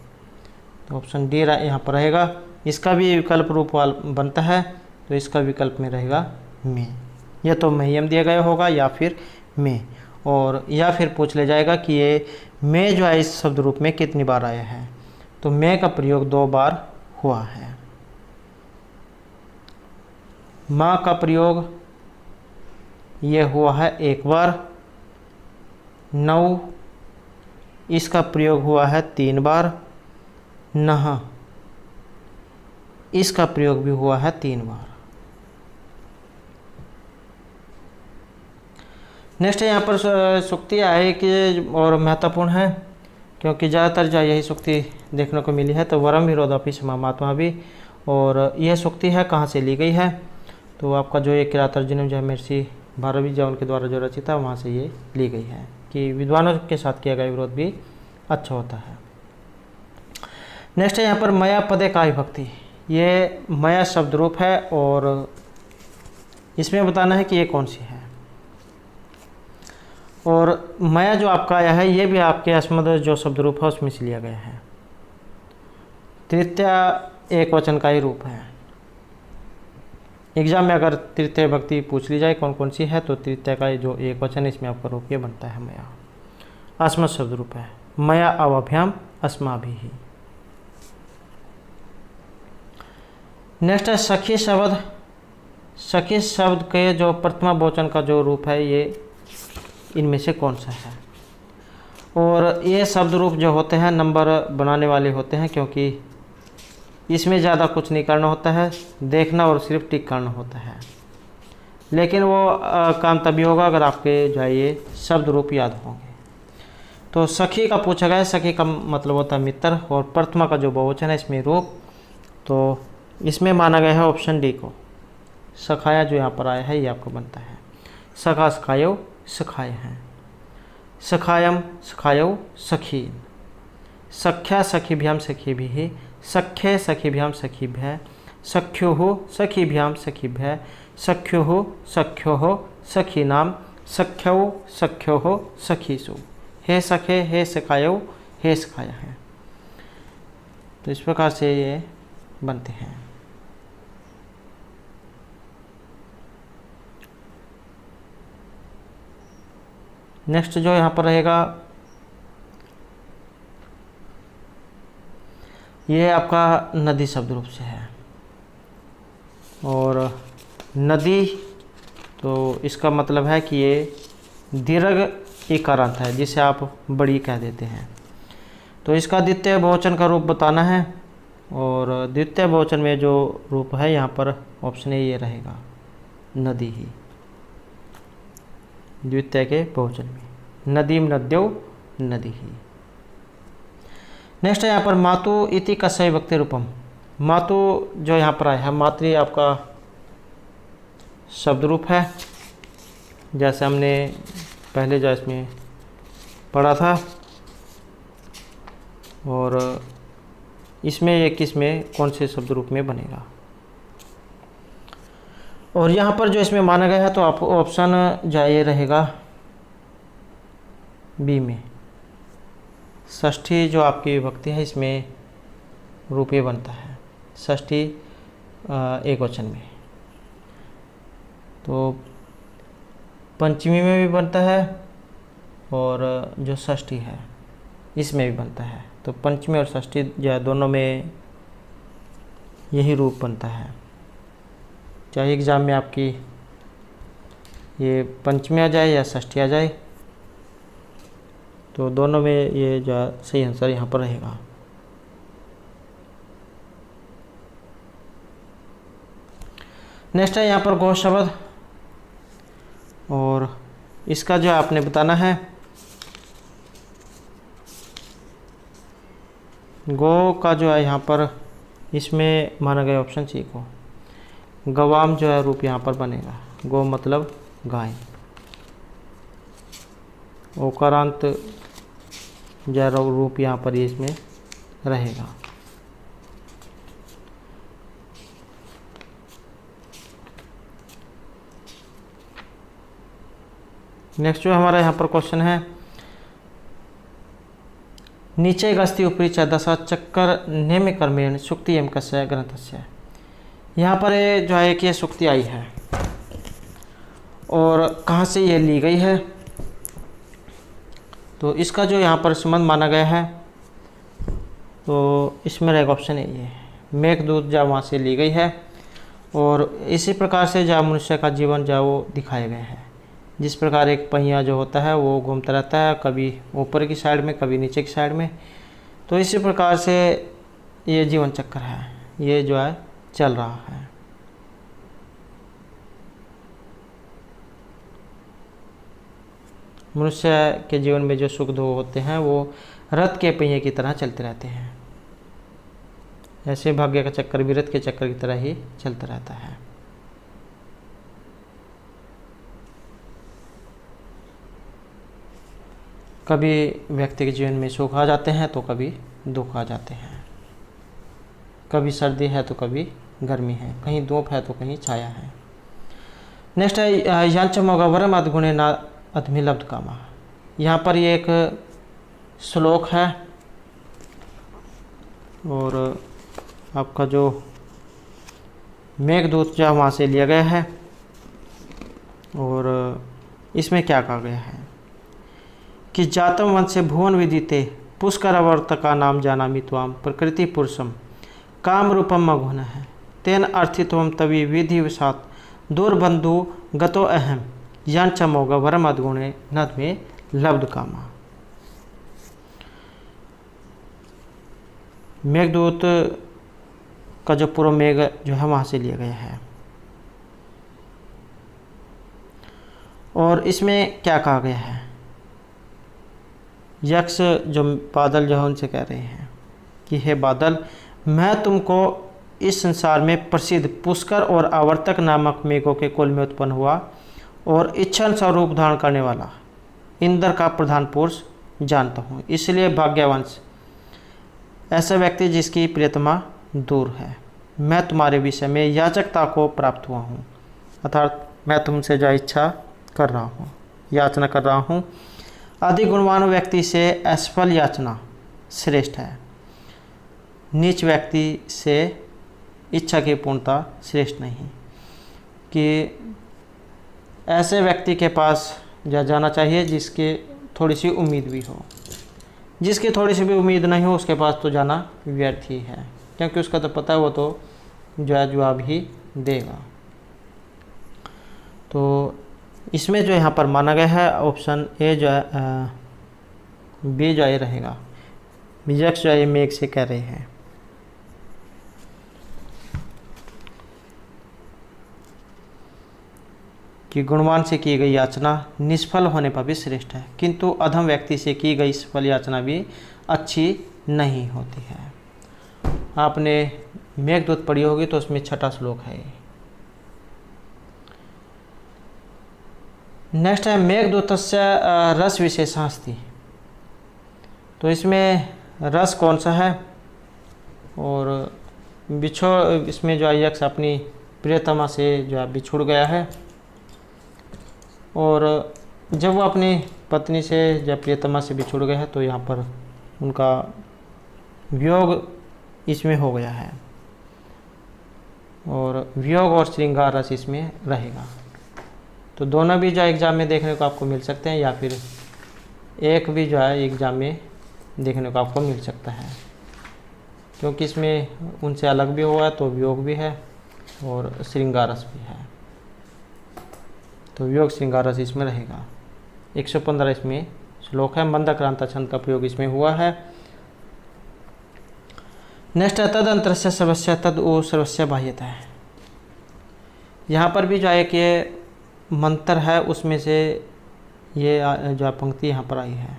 तो ऑप्शन डी यहाँ पर रहेगा। इसका भी विकल्प रूप बनता है तो इसका विकल्प में रहेगा में, या तो मह्यम दिया गया होगा या फिर में, और या फिर पूछ ले जाएगा कि ये में जो है इस शब्द रूप में कितनी बार आया है, तो में का प्रयोग 2 बार हुआ है। माँ का प्रयोग ये हुआ है एक बार। 9 इसका प्रयोग हुआ है 3 बार। नह इसका प्रयोग भी हुआ है 3 बार। नेक्स्ट यहाँ पर सूक्तियाँ है कि और महत्वपूर्ण है, क्योंकि ज़्यादातर जो यही सूक्ति देखने को मिली है। तो वरम विरोधापि समात्मा भी, और यह सूक्ति है कहाँ से ली गई है, तो आपका जो ये किरातार्जुनीय जो है महर्षि भारवी जो उनके द्वारा जो रचित है वहाँ से ये ली गई है कि विद्वानों के साथ किया गया विरोध भी अच्छा होता है। नेक्स्ट है यहाँ पर मया पदे का विभक्ति। ये मया शब्द रूप है और इसमें बताना है कि ये कौन सी है। और मया जो आपका आया है ये भी आपके अस्मद जो शब्द रूप है उसमें से लिया गया है। तृतीय एक वचन का ही रूप है। एग्जाम में अगर तृतीय भक्ति पूछ ली जाए कौन कौन सी है, तो तृतीय का जो एक वचन है इसमें आपका रूप ये बनता है मया। अस्मद शब्द रूप है। मया अवभ्याम अस्माभिः। नेक्स्ट है सखी शब्द। सखी शब्द के जो प्रथमा बहुवचन का जो रूप है ये इनमें से कौन सा है। और ये शब्द रूप जो होते हैं नंबर बनाने वाले होते हैं, क्योंकि इसमें ज़्यादा कुछ नहीं करना होता है, देखना और सिर्फ टिक करना होता है। लेकिन वो काम तभी होगा अगर आपके जो है ये शब्द रूप याद होंगे। तो सखी का पूछा गया है। सखी का मतलब होता है मित्र, और प्रथमा का जो बहुवचन है इसमें रूप, तो इसमें माना गया है ऑप्शन डी को। सखाया जो यहाँ पर आया है ये आपको बनता है। सखा सखायो सखाय हैं। सखायम सखायो सखीन। सख्या सखीभ्याम सखीभिः। सख्ये सखीभ्याम सखीभ्यः। सख्युः सखीभ्याम सखीभ्यः। सख्युः सख्योः सखीनाम। सख्यौ सख्योः सखीसु। हे सखे हे सखायो हे सखाया है। तो इस प्रकार से ये बनते हैं। नेक्स्ट जो यहाँ पर रहेगा ये आपका नदी शब्द रूप से है। और नदी तो इसका मतलब है कि ये दीर्घ इकारांत है, जिसे आप बड़ी कह देते हैं। तो इसका द्वितीय बहुवचन का रूप बताना है, और द्वितीय बहुवचन में जो रूप है यहाँ पर ऑप्शन ए ये रहेगा, नदी ही। द्वितीय के बहुवचन में नदीम नद्यो नदी ही। नेक्स्ट है यहाँ पर मातु इति कस्य विभक्ति रूपम। मातु जो यहाँ पर आया है मातृ आपका शब्द रूप है, जैसे हमने पहले जो इसमें पढ़ा था। और इसमें ये किस में कौन से शब्द रूप में बनेगा। और यहाँ पर जो इसमें माना गया है तो आप ऑप्शन जाइए रहेगा बी में। षष्ठी जो आपकी विभक्ति है इसमें रूप ये बनता है षष्ठी एक वचन में। तो पंचमी में भी बनता है और जो षष्ठी है इसमें भी बनता है। तो पंचमी और षष्ठी जो है दोनों में यही रूप बनता है। चाहे एग्ज़ाम में आपकी ये पंचमी आ जाए या षष्ठी आ जाए, तो दोनों में ये जो सही आंसर यहाँ पर रहेगा। नेक्स्ट है यहाँ पर गो शब्द, और इसका जो आपने बताना है गो का जो है यहाँ पर इसमें माना गया ऑप्शन सी को। गवाम जो है रूप यहाँ पर बनेगा। गो मतलब गाय। ओकारांत जो रूप यहाँ पर इसमें रहेगा। नेक्स्ट जो हमारा यहाँ पर क्वेश्चन है नीचे गस्ती ऊपरी च दशा चक्कर नेम कर्मेण सुक्ति एम कस्य ग्रंथस्य। यहाँ पर जो है कि ये सुक्ति आई है और कहाँ से ये ली गई है, तो इसका जो यहाँ पर संबंध माना गया है तो इसमें रहेगा ऑप्शन ए ये मेघदूत जो वहाँ से ली गई है। और इसी प्रकार से जो मनुष्य का जीवन जो वो दिखाया गया है। जिस प्रकार एक पहिया जो होता है वो घूमता रहता है, कभी ऊपर की साइड में कभी नीचे की साइड में, तो इसी प्रकार से ये जीवन चक्र है, ये जो है चल रहा है। मनुष्य के जीवन में जो सुख दुख होते हैं वो रथ के पहिए की तरह चलते रहते हैं। ऐसे भाग्य का चक्कर भी रथ के चक्कर की तरह ही चलता रहता है। कभी व्यक्ति के जीवन में सुख आ जाते हैं तो कभी दुख आ जाते हैं, कभी सर्दी है तो कभी गर्मी है, कहीं धूप है तो कहीं छाया है। नेक्स्ट है यांचमोगवरम अद्गुणे ना अधमिलब्ध कामा। यहाँ पर ये एक श्लोक है और आपका जो मेघदूत जो वहाँ से लिया गया है, और इसमें क्या कहा गया है कि जातम वंश से भुवन विदिते पुष्कर अवर्तका नाम जानामि त्वाम प्रकृति पुरुषम काम रूपम मघुन है तेन अर्थित्वम तवि विधि विषात दुर्बंधु गतो अहम यांचमोग वरम अद्गुणे नद में लब्ध कामा। मेघदूत का जो पूर्व मेघ जो है वहाँ से लिया गया है, और इसमें क्या कहा गया है, यक्ष जो बादल जो है उनसे कह रहे हैं कि हे बादल, मैं तुमको इस संसार में प्रसिद्ध पुष्कर और आवर्तक नामक मेघों के कुल में उत्पन्न हुआ और इच्छा स्वरूप धारण करने वाला इंद्र का प्रधान पुरुष जानता हूँ। इसलिए भाग्यवंश ऐसा व्यक्ति जिसकी प्रियतमा दूर है, मैं तुम्हारे विषय में याचकता को प्राप्त हुआ हूँ, अर्थात मैं तुमसे जो इच्छा कर रहा हूँ, याचना कर रहा हूँ। अधिक गुणवान व्यक्ति से असफल याचना श्रेष्ठ है, नीच व्यक्ति से इच्छा की पूर्णता श्रेष्ठ नहीं। कि ऐसे व्यक्ति के पास जाना चाहिए जिसके थोड़ी सी उम्मीद भी हो, जिसकी थोड़ी सी भी उम्मीद नहीं हो उसके पास तो जाना व्यर्थ ही है, क्योंकि उसका तो पता है वो तो जो है जवाब ही देगा। तो इसमें जो यहाँ पर माना गया है ऑप्शन ए जो है बी जो है रहेगा। यक्ष जो है मेघ से कह रहे हैं। कि गुणवान से की गई याचना निष्फल होने पर भी श्रेष्ठ है, किंतु अधम व्यक्ति से की गई सफल याचना भी अच्छी नहीं होती है। आपने मेघदूत पढ़ी होगी तो उसमें 6वां श्लोक है। नेक्स्ट है मेघदूतस्य रस विशेषास्ति। तो इसमें रस कौन सा है, और इसमें जो है यक्ष अपनी प्रियतमा से जो है बिछुड़ गया है, और जब वो अपनी पत्नी से जब प्रियतमा से बिछुड़ गए हैं तो यहाँ पर उनका वियोग इसमें हो गया है, और वियोग और श्रृंगार रस इसमें रहेगा। तो दोनों भी जो एग्ज़ाम में देखने को आपको मिल सकते हैं, या फिर एक भी जो है एग्ज़ाम में देखने को आपको मिल सकता है, क्योंकि इसमें उनसे अलग भी हुआ है तो वियोग भी है और श्रृंगार रस भी है। तो वियोग श्रृंगार रस इसमें रहेगा। 115 इसमें श्लोक है। मंदक्रांता छंद का प्रयोग इसमें हुआ है। नेक्स्ट है तद अंतरस्य सर्वस्य तद ओ सर्वस्य बाह्यता है। यहाँ पर भी जो है कि मंत्र है उसमें से ये जो पंक्ति यहाँ पर आई है।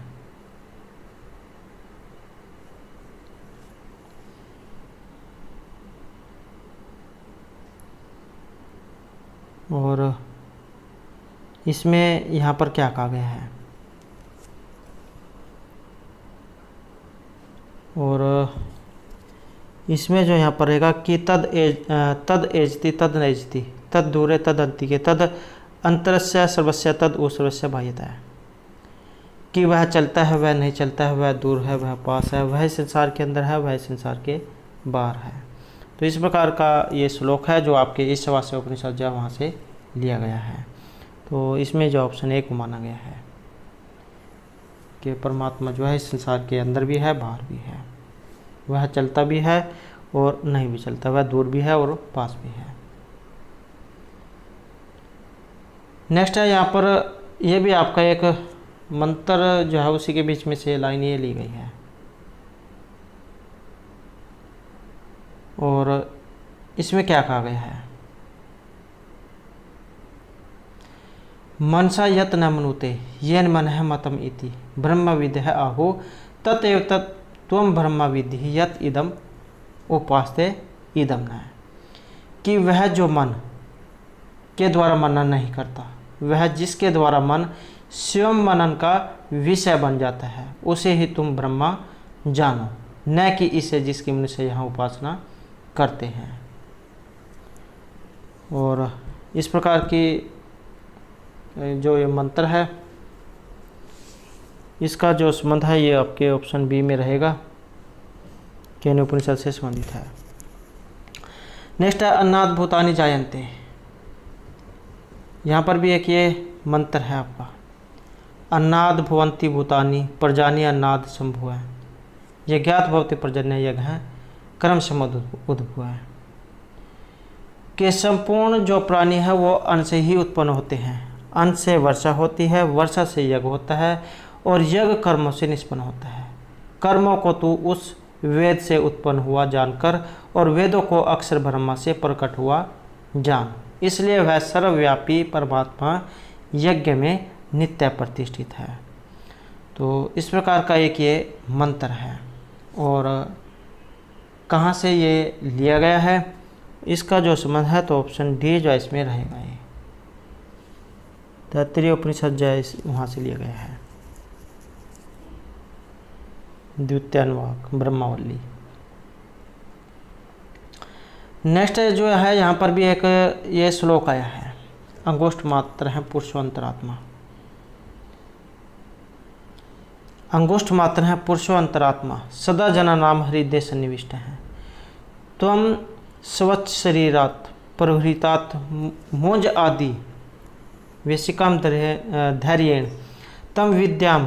और इसमें यहाँ पर क्या कहा गया है, और इसमें जो यहाँ पर रहेगा कि तद एजती तद नजती तद दूरे तद अंतिके तद अंतरस्य सर्वस्य तद ओ सर्वस्य बाह्यता है। कि वह चलता है वह नहीं चलता है, वह दूर है वह पास है, वह संसार के अंदर है वह संसार के बाहर है। तो इस प्रकार का ये श्लोक है जो आपके इस सवास्य उपनिषद जो वहाँ से लिया गया है। तो इसमें जो ऑप्शन ए को माना गया है कि परमात्मा जो है इस संसार के अंदर भी है बाहर भी है, वह चलता भी है और नहीं भी चलता, वह दूर भी है और पास भी है। नेक्स्ट है यहाँ पर ये भी आपका एक मंत्र जो है उसी के बीच में से लाइन ये ली गई है। और इसमें क्या कहा गया है, मनसा यत न मनुते येन मन है मतम इति ब्रह्म विद है आहो ततएव तत् त्वम ब्रह्म विद्धि यत इदम उपास्ते इदम न, कि वह जो मन के द्वारा मनन नहीं करता, वह जिसके द्वारा मन स्वयं मनन का विषय बन जाता है, उसे ही तुम ब्रह्मा जानो, न कि इसे जिसकी मनुष्य यहाँ उपासना करते हैं। और इस प्रकार की जो ये मंत्र है इसका जो संबंध है ये आपके ऑप्शन बी में रहेगा, केन उपनिषद से संबंधित है। नेक्स्ट है अन्नाद भूतानि जायन्ते। यहाँ पर भी एक ये मंत्र है आपका, अन्नाद भवन्ति भूतानि प्रजानि अन्नाद संभुव है, ये ज्ञात भवति प्रजन्य यज्ञ है कर्म समुद उद्भव है, कि संपूर्ण जो प्राणी है वो अन्न से ही उत्पन्न होते हैं, अन्न से वर्षा होती है, वर्षा से यज्ञ होता है और यज्ञ कर्मों से निष्पन्न होता है। कर्मों को तू उस वेद से उत्पन्न हुआ जानकर और वेदों को अक्षर ब्रह्मा से प्रकट हुआ जान, इसलिए वह सर्वव्यापी परमात्मा यज्ञ में नित्य प्रतिष्ठित है। तो इस प्रकार का एक ये मंत्र है। और कहाँ से ये लिया गया है, इसका जो संबंध है तो ऑप्शन डी जो इसमें रहेगा, ये तैत्तिरीय उपनिषद जो है वहाँ से लिया गया है, द्वितीय अनुवाक ब्रह्मावली। नेक्स्ट जो है यहाँ पर भी एक ये श्लोक आया है, अंगुष्ठ मात्र है पुरुषो अंतरात्मा, अंगुष्ठ मात्र है पुरुषो अंतरात्मा सदा जना नाम हृदय सन्निविष्ट है, त्वं स्वच्छ शरीरात प्रवृतात मोज आदि वेशिकाम धैर्येण तम विद्याम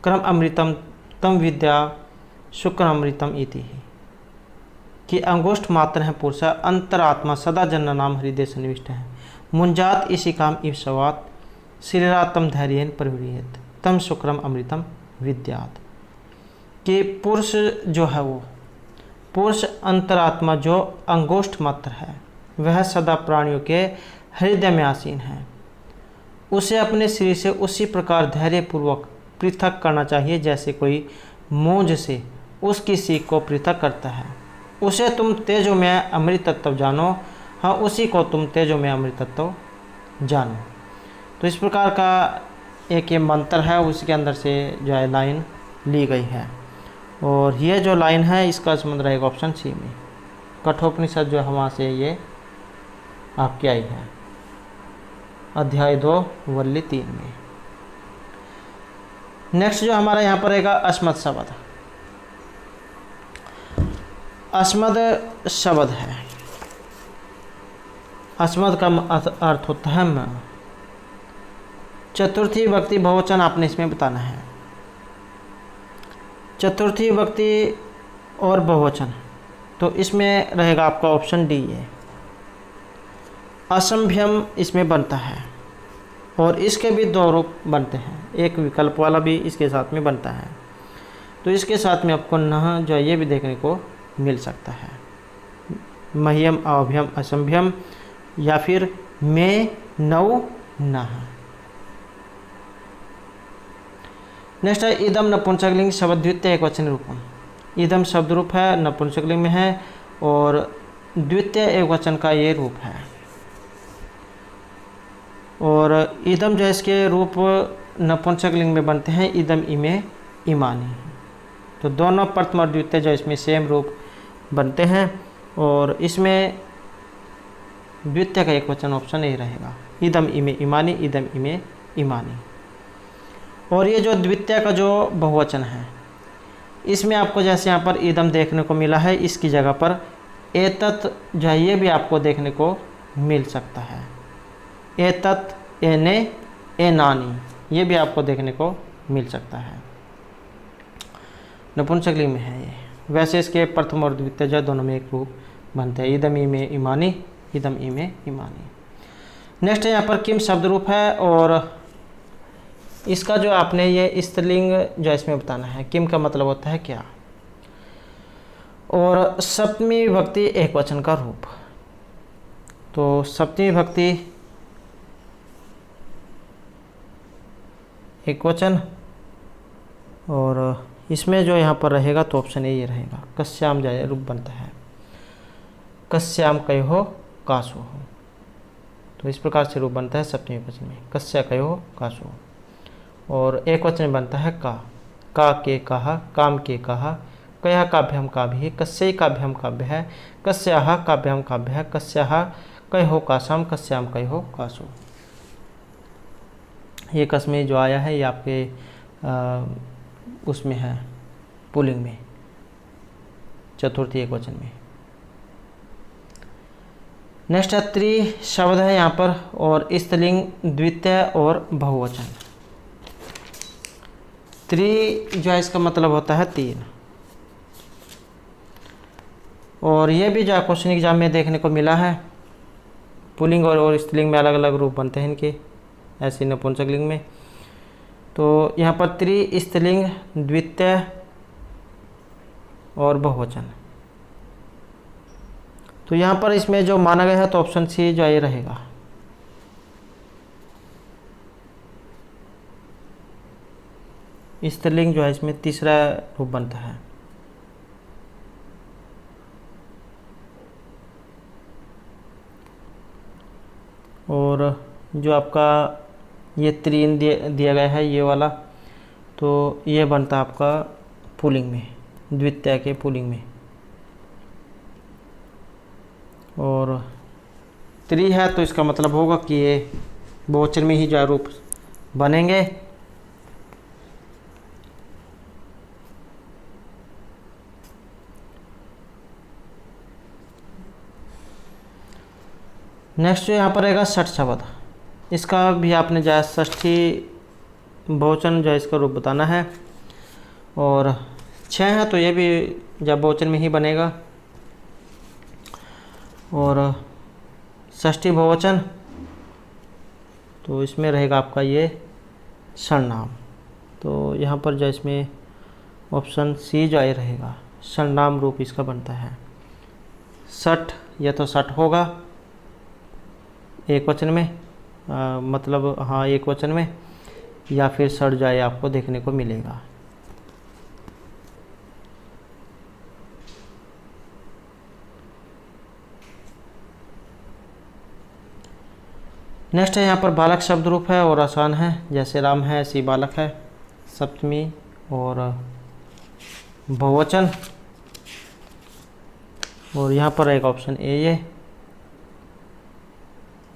क्रम अमृतम तम विद्या शुक्र अमृतम इति, कि अंगुष्ठ मात्र है पुरुष अंतरात्मा सदा जन नाम हृदय सन्निविष्ट है, मुंजात इसी काम ईश्वात शरीरातम धैर्येन प्रवृत्त तम शुक्रम अमृतम विद्यात, कि पुरुष जो है वो पुरुष अंतरात्मा जो अंगुष्ठ मात्र है वह सदा प्राणियों के हृदय में आसीन है, उसे अपने शरीर से उसी प्रकार धैर्यपूर्वक पृथक करना चाहिए जैसे कोई मूंज से उसकी सीख को पृथक करता है। उसे तुम तेजो में अमृत तत्व जानो, हाँ उसी को तुम तेजो में अमृत तत्व जानो। तो इस प्रकार का एक ये मंत्र है, उसके अंदर से जो है लाइन ली गई है। और ये जो लाइन है इसका संबंध रहेगा ऑप्शन सी में, कठोपनिषद जो है वहाँ से ये आपकी आई है, अध्याय 2 वल्ली 3 में। नेक्स्ट जो हमारा यहाँ पर रहेगा अस्मद शब्द। अस्मद शब्द है, अस्मद का अर्थ होता है मैं। चतुर्थी विभक्ति बहुवचन आपने इसमें बताना है, चतुर्थी विभक्ति और बहुवचन, तो इसमें रहेगा आपका ऑप्शन डी है, असंभ्यम इसमें बनता है। और इसके भी 2 रूप बनते हैं, एक विकल्प वाला भी इसके साथ में बनता है। तो इसके साथ में आपको न जो है ये भी देखने को मिल सकता है, मह्यम अभ्यम असंभ्यम, या फिर में नौ न। नेक्स्ट है इदम नपुंसकलिंग शब्द द्वितीय एकवचन रूपम। इदम शब्द रूप है, नपुंसकलिंग में है और द्वितीय एकवचन का ये रूप है। और इदम जो है इसके रूप नपुंसकलिंग में बनते हैं, इदम इमे इमानी। तो दोनों प्रथम और द्वितीय जो इसमें सेम रूप बनते हैं। और इसमें द्वितीय का एकवचन ऑप्शन यही रहेगा, इदम इमे इमानी, इदम इमे इमानी। और ये जो द्वितीय का जो बहुवचन है इसमें आपको जैसे यहाँ पर इदम देखने को मिला है, इसकी जगह पर एतत् जो है ये भी आपको देखने को मिल सकता है, एतत् एने एनानी, ये भी आपको देखने को मिल सकता है, नपुंसकलिंग में है ये। वैसे इसके प्रथम और द्वितीय जो दोनों में एक रूप बनते हैं, इदम इमे इमानी, इदम इमे इमानी। नेक्स्ट है यहाँ पर किम शब्द रूप है और इसका जो आपने ये स्त्रीलिंग जो इसमें बताना है, किम का मतलब होता है क्या, और सप्तमी विभक्ति एक वचन का रूप। तो सप्तमी विभक्ति एक वचन, और इसमें जो यहाँ पर रहेगा तो ऑप्शन ए ये रहेगा, कस्याम जाय रूप बनता है, कस्याम कयो कासो हो। तो इस प्रकार से रूप बनता है सप्तमी वचन में, कस्या कयो कासो। और एक वचन में बनता है का के कहा, काम के कहा, कया काभ्यम काभ्य, कस्यै काभ्यम काभ्य है, कस्याः काभ्यम काभ्य है, कस्याः कयो कासाम, कस्याम कयो कासो। ये कस्मे जो आया है ये आपके उसमें है पुल्लिंग में, चतुर्थी एक वचन में। नेक्स्ट है त्रि शब्द है यहाँ पर, और स्त्रीलिंग द्वितीय और बहुवचन। त्रि जो है इसका मतलब होता है 3, और ये भी जो क्वेश्चन एग्जाम में देखने को मिला है, पुल्लिंग और स्त्रीलिंग में अलग अलग रूप बनते हैं इनके, ऐसे नपुंसकलिंग में। तो यहाँ पर त्रि स्त्रीलिंग द्वितीय और बहुवचन। तो यहाँ पर इसमें जो माना गया है तो ऑप्शन सी जो ये रहेगा। स्त्रीलिंग जो है इसमें तीसरा रूप बनता है। और जो आपका ये त्रीन दिया गया है ये वाला, तो ये बनता है आपका पुल्लिंग में, द्वितीय के पुल्लिंग में। और त्रि है तो इसका मतलब होगा कि ये बहुवचन में ही जो रूप बनेंगे। नेक्स्ट जो यहाँ पर रहेगा षठ शब्द, इसका भी आपने जो है षष्ठी बहुवचन जो है इसका रूप बताना है। और 6 है तो ये भी जब बहुवचन में ही बनेगा। और षष्ठी बहुवचन तो इसमें रहेगा आपका ये सर्वनाम। तो यहाँ पर जो इसमें ऑप्शन सी जो है रहेगा, सर्वनाम रूप इसका बनता है। षठ या तो षठ होगा एक वचन में, मतलब हाँ एक वचन में, या फिर षठ जाए आपको देखने को मिलेगा। नेक्स्ट है यहाँ पर बालक शब्द रूप है और आसान है, जैसे राम है ऐसी बालक है, सप्तमी और बहुवचन। और यहाँ पर एक ऑप्शन ए ये,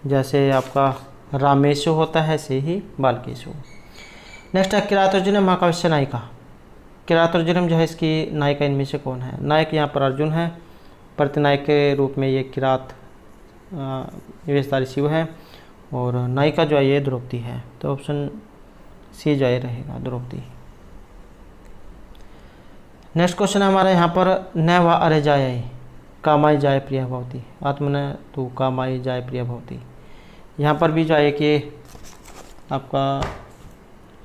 जैसे आपका रामेशु होता है ऐसे ही बालकेशु। नेक्स्ट है किरातोर्जुनम महाकाव्य नायिका। किरातोर्जुनम जो है इसकी नायिका इनमें से कौन है? नायक यहाँ पर अर्जुन है, प्रतिनायक के रूप में ये किरात वेशधारी शिव है, और नायिका जो है ये द्रौपदी है। तो ऑप्शन सी जो है रहेगा द्रौपदी। नेक्स्ट क्वेश्चन है हमारा यहाँ पर, न वा अरे जाय कामाई जाय प्रिय भवती, आत्मन तू कामाई जाय प्रिय भवती। यहाँ पर भी जो है कि आपका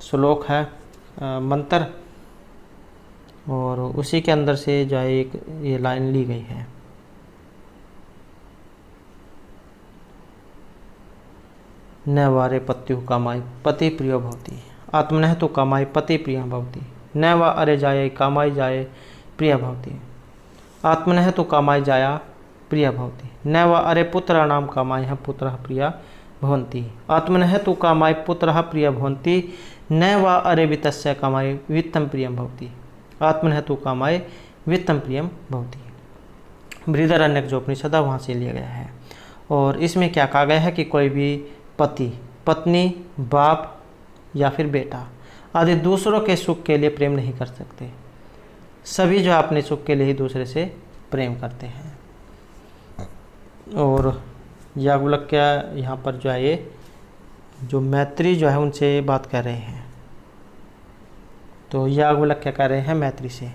श्लोक है मंत्र, और उसी के अंदर से जो है एक ये लाइन ली गई है। न वारे पत्यु कामाई पति प्रिय भवती, आत्मनः तु कामाई पति प्रिय भवती, न वा अरे जाय कामाई जाय प्रिय भवती, आत्मनः तु कामाई जाया प्रिय भवती, न वा अरे पुत्राणाम कामाय पुत्रः प्रिय भवन्ति, आत्मनः तु कामाय पुत्रः प्रिय भवन्ति, न वा अरे वित्तस्य कामाय वित्तं प्रियं भवति, आत्मनः तु कामाय वित्तं प्रियं भवति। बृहदारण्यक जो उपनिषद है वहाँ से लिया गया है। और इसमें क्या कहा गया है कि कोई भी पति, पत्नी, बाप या फिर बेटा आदि दूसरों के सुख के लिए प्रेम नहीं कर सकते, सभी जो अपने सुख के लिए ही दूसरे से प्रेम करते हैं। और याज्ञवल्क्य यहाँ पर जो है ये जो मैत्री जो है उनसे बात कर रहे हैं, तो याज्ञवल्क्य कह रहे हैं मैत्री से।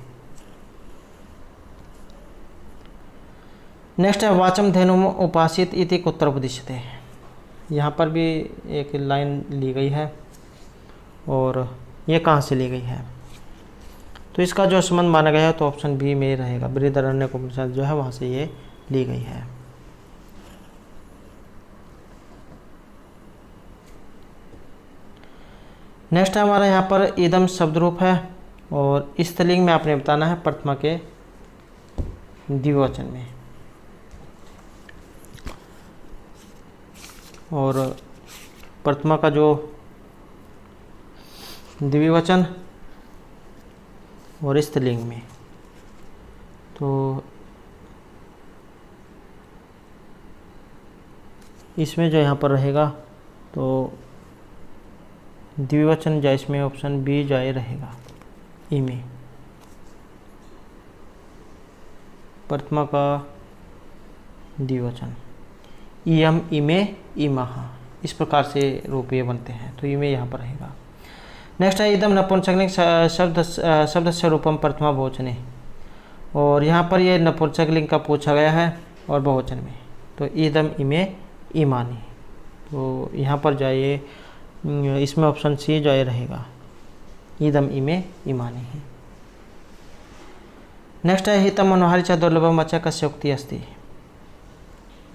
नेक्स्ट है वाचम धेनुम उपासित इति कुत्र उपदिश्यते। यहाँ पर भी एक लाइन ली गई है और ये कहाँ से ली गई है, तो इसका जो संबंध माना गया है तो ऑप्शन बी में रहेगा। बृहदारण्यक उपनिषद जो है वहाँ से ये ली गई है। नेक्स्ट हमारा यहाँ पर इदम शब्द रूप है और स्त्रीलिंग में आपने बताना है प्रथमा के द्विवचन में। और प्रथमा का जो द्विवचन और स्त्रीलिंग में, तो इसमें जो यहाँ पर रहेगा तो द्विवचन जो इसमें ऑप्शन बी जो रहेगा, इमे, प्रथमा का द्विवचन, इयम, इमे, इमः, इस प्रकार से रूप ये बनते हैं, तो इमे यहाँ पर रहेगा। नेक्स्ट है इदम नपुंसकलिंग शब्द से रूपम प्रथमा बहुवचने, और यहाँ पर ये नपुंसकलिंग का पूछा गया है और बहुवचन में, तो इदम, इमे, इमानी, तो यहाँ पर जाइए इसमें ऑप्शन सी जो रहेगा, इदम, इमे, इमानी। नेक्स्ट है हितम मनोहारी च दुर्लभम वचः कस्य उक्ति अस्ति,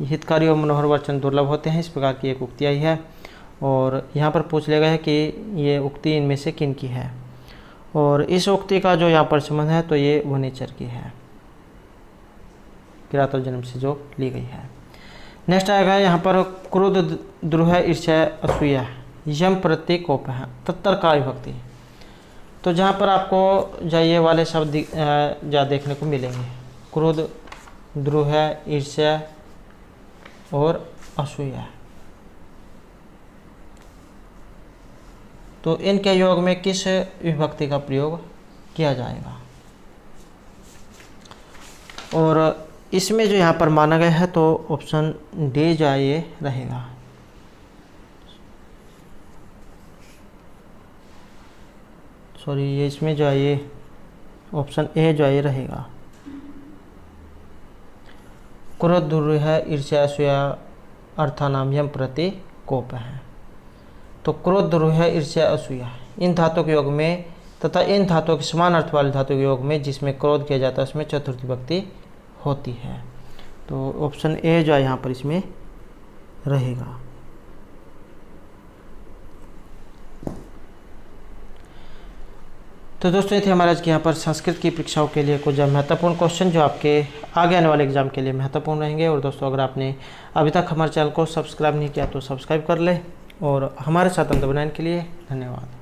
हितकारी और मनोहर वचन दुर्लभ होते हैं, इस प्रकार की एक उक्ति आई है। और यहाँ पर पूछ लिया गया है कि ये उक्ति इनमें से किन की है, और इस उक्ति का जो यहाँ पर संबंध है तो ये वनिचर की है, किरातों जन्म से जो ली गई है। नेक्स्ट आएगा यहाँ पर क्रोध, द्रोह, ईर्ष्या, असूया, यम प्रति कोप है, तत्तरका विभक्ति, तो जहाँ पर आपको ये वाले शब्द ज़्यादा देखने को मिलेंगे, क्रोध, द्रोह, ईर्ष्या और असूया, तो इनके योग में किस विभक्ति का प्रयोग किया जाएगा, और इसमें जो यहाँ पर माना गया है तो ऑप्शन डी जो ये रहेगा। सॉरी, ये इसमें जो है ये ऑप्शन ए जो ये रहेगा, क्रोध, द्रोह, ईर्ष्या, असूया अर्थानाम यम प्रति कोप है, तो क्रोध, द्रोह, ईर्ष्या, असूया इन धातुओं के योग में तथा इन धातुओं के समान अर्थ वाले धातु के योग में जिसमें क्रोध किया जाता है उसमें चतुर्थी विभक्ति होती है, तो ऑप्शन ए जो है यहाँ पर इसमें रहेगा। तो दोस्तों ये थे हमारे आज के यहाँ पर संस्कृत की परीक्षाओं के लिए कुछ महत्वपूर्ण क्वेश्चन जो आपके आगे आने वाले एग्जाम के लिए महत्वपूर्ण रहेंगे। और दोस्तों अगर आपने अभी तक हमारे चैनल को सब्सक्राइब नहीं किया तो सब्सक्राइब कर ले, और हमारे साथ अंत बनाने के लिए धन्यवाद।